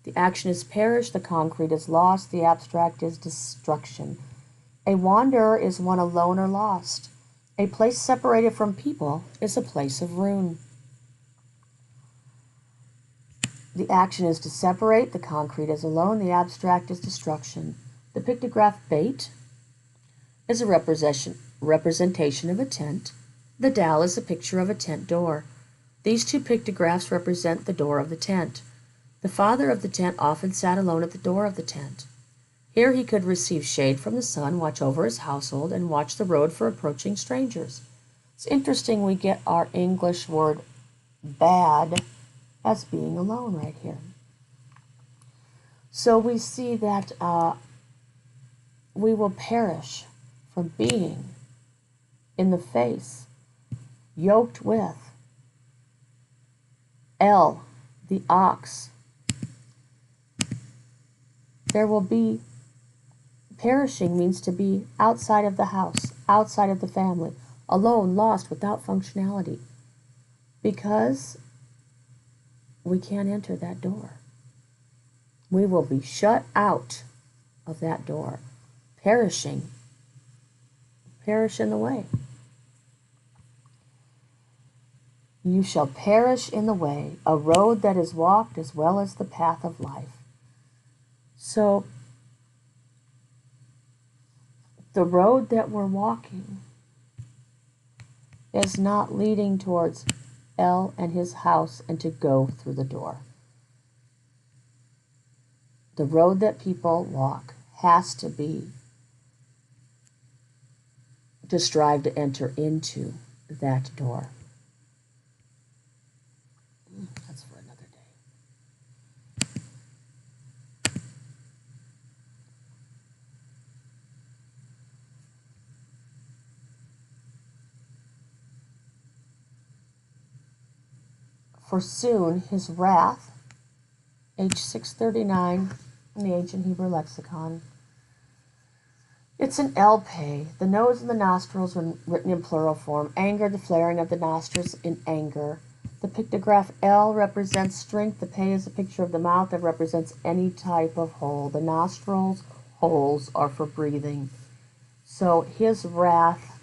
The action is perish, the concrete is lost, the abstract is destruction. A wanderer is one alone or lost. A place separated from people is a place of ruin. The action is to separate, the concrete is alone, the abstract is destruction. The pictograph bait is a representation of a tent. The dowel is a picture of a tent door. These two pictographs represent the door of the tent. The father of the tent often sat alone at the door of the tent. Here he could receive shade from the sun, watch over his household, and watch the road for approaching strangers. It's interesting we get our English word bad as being alone right here. So we see that we will perish from being in the face, yoked with El, the ox. There will be, perishing means to be outside of the house, outside of the family, alone, lost, without functionality, because we can't enter that door. We will be shut out of that door, perishing, perish in the way. You shall perish in the way, a road that is walked as well as the path of life. So, the road that we're walking is not leading towards El and his house and to go through the door. The road that people walk has to be to strive to enter into that door. That's for another day. For soon his wrath, age 639 in the ancient Hebrew lexicon. It's an elpe. The nose and the nostrils are written in plural form. Anger, the flaring of the nostrils in anger. The pictograph L represents strength. The P is a picture of the mouth that represents any type of hole. The nostrils holes are for breathing. So his wrath,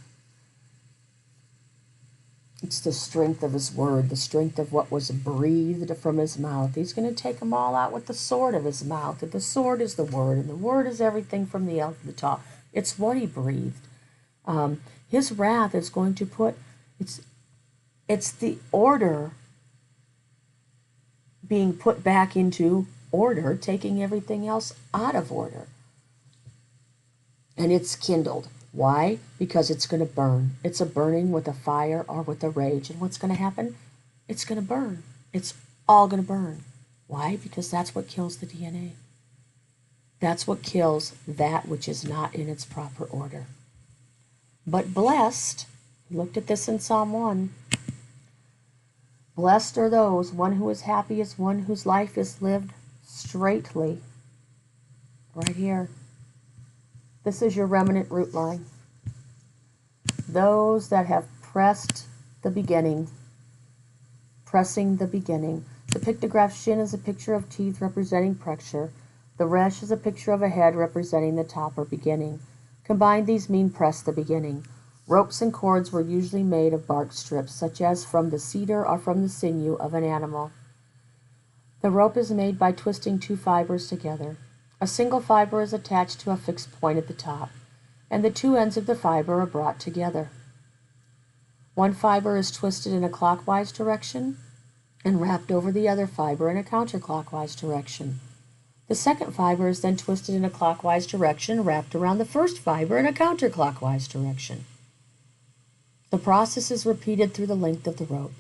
it's the strength of his word, the strength of what was breathed from his mouth. He's going to take them all out with the sword of his mouth. And the sword is the word, and the word is everything from the L to the top. It's what he breathed. His wrath is going to put, it's the order being put back into order, taking everything else out of order. And it's kindled. Why? Because it's going to burn. It's a burning with a fire or with a rage. And what's going to happen? It's going to burn. It's all going to burn. Why? Because that's what kills the DNA. That's what kills that which is not in its proper order. But blessed, we looked at this in Psalm 1, blessed are those, one who is happy is one whose life is lived straightly. Right here. This is your remnant root line. Those that have pressed the beginning, pressing the beginning. The pictograph shin is a picture of teeth representing pressure. The resh is a picture of a head representing the top or beginning. Combined, these mean press the beginning. Ropes and cords were usually made of bark strips, such as from the cedar or from the sinew of an animal. The rope is made by twisting two fibers together. A single fiber is attached to a fixed point at the top, and the two ends of the fiber are brought together. One fiber is twisted in a clockwise direction and wrapped over the other fiber in a counterclockwise direction. The second fiber is then twisted in a clockwise direction and wrapped around the first fiber in a counterclockwise direction. The process is repeated through the length of the rope.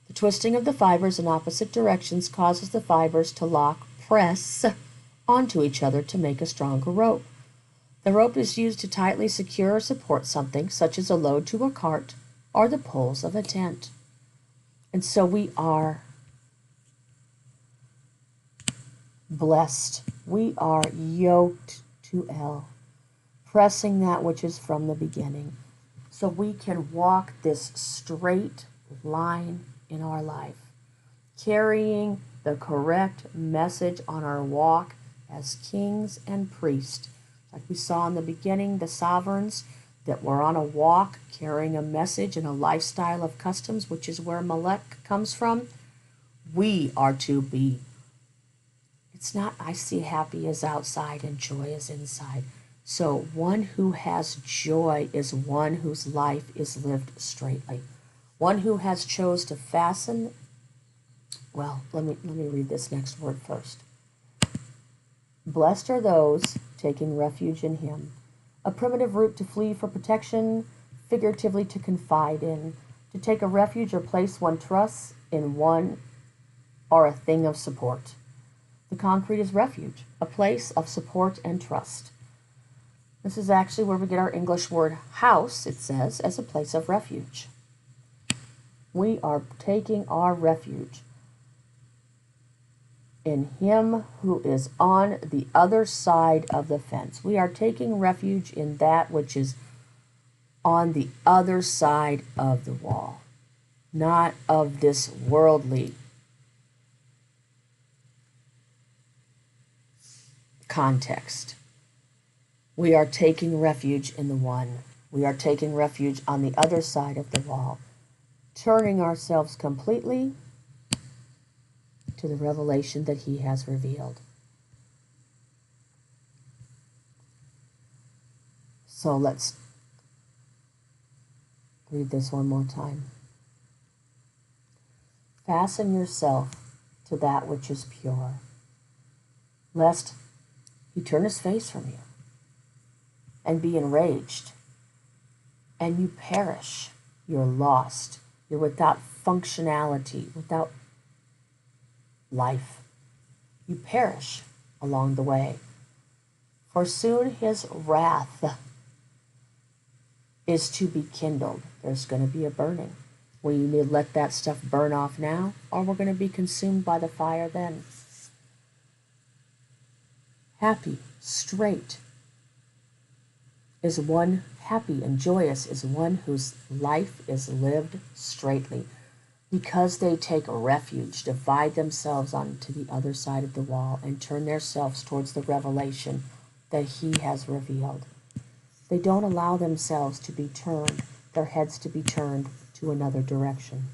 The twisting of the fibers in opposite directions causes the fibers to press onto each other to make a stronger rope. The rope is used to tightly secure or support something, such as a load to a cart or the poles of a tent. And so we are blessed. We are yoked to El, pressing that which is from the beginning, so we can walk this straight line in our life, carrying the correct message on our walk as kings and priests. Like we saw in the beginning, the sovereigns that were on a walk carrying a message and a lifestyle of customs, which is where Melech comes from. We are to be. It's not, I see happy is outside and joy is inside. So one who has joy is one whose life is lived straightly. One who has chose to fasten. Well, let me read this next word first. Blessed are those taking refuge in him. A primitive root to flee for protection, figuratively to confide in, to take a refuge or place one trusts in one or a thing of support. The concrete is refuge, a place of support and trust. This is actually where we get our English word house, it says, as a place of refuge. We are taking our refuge in him who is on the other side of the fence. We are taking refuge in that which is on the other side of the wall, not of this worldly context. We are taking refuge in the one. We are taking refuge on the other side of the wall, turning ourselves completely to the revelation that he has revealed. So let's read this one more time. Fasten yourself to that which is pure, lest he turn his face from you and be enraged, and you perish. You're lost. You're without functionality, without life. You perish along the way. For soon his wrath is to be kindled. There's going to be a burning. We need to let that stuff burn off now, or we're going to be consumed by the fire then. Happy, straight, is one happy and joyous is one whose life is lived straightly, because they take refuge, divide themselves onto the other side of the wall, and turn themselves towards the revelation that he has revealed. They don't allow themselves to be turned, their heads to be turned to another direction.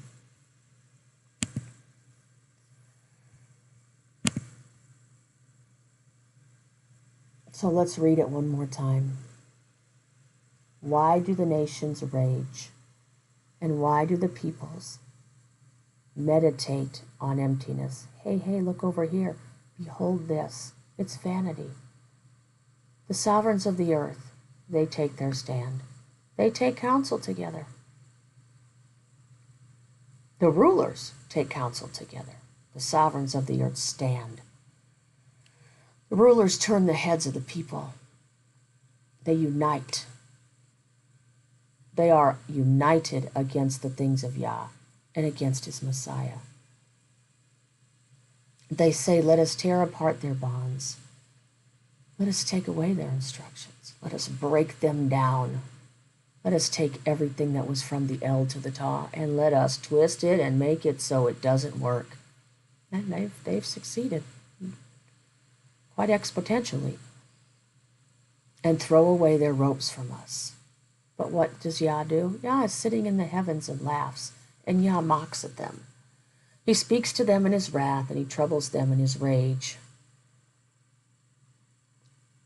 So let's read it one more time. Why do the nations rage? And why do the peoples meditate on emptiness? Hey, look over here. Behold this. It's vanity. The sovereigns of the earth, they take their stand. They take counsel together. The rulers take counsel together. The sovereigns of the earth stand. The rulers turn the heads of the people. They unite. They are united against the things of Yah and against his Messiah. They say, let us tear apart their bonds. Let us take away their instructions. Let us break them down. Let us take everything that was from the El to the Ta and let us twist it and make it so it doesn't work. And they've succeeded quite exponentially, and throw away their ropes from us. But what does Yah do? Yah is sitting in the heavens and laughs, and Yah mocks at them. He speaks to them in his wrath, and he troubles them in his rage,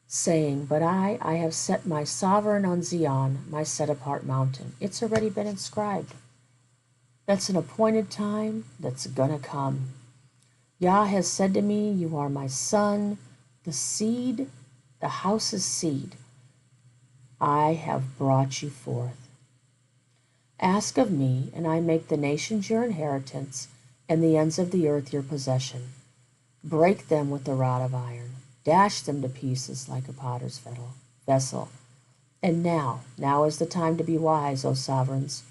saying, but I have set my sovereign on Zion, my set-apart mountain. It's already been inscribed. That's an appointed time that's gonna come. Yah has said to me, you are my son, the seed, the house's seed. I have brought you forth. Ask of me, and I make the nations your inheritance, and the ends of the earth your possession. Break them with the rod of iron, dash them to pieces like a potter's vessel. And now is the time to be wise, O sovereigns.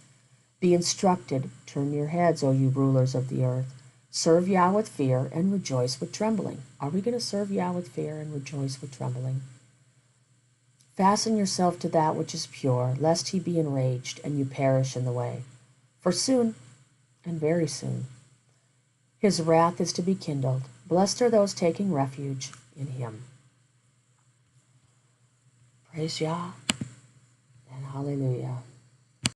Be instructed, turn your heads, O you rulers of the earth. Serve Yah with fear and rejoice with trembling. Are we going to serve Yah with fear and rejoice with trembling? Fasten yourself to that which is pure, lest he be enraged and you perish in the way. For soon, and very soon, his wrath is to be kindled. Blessed are those taking refuge in him. Praise Yah and hallelujah.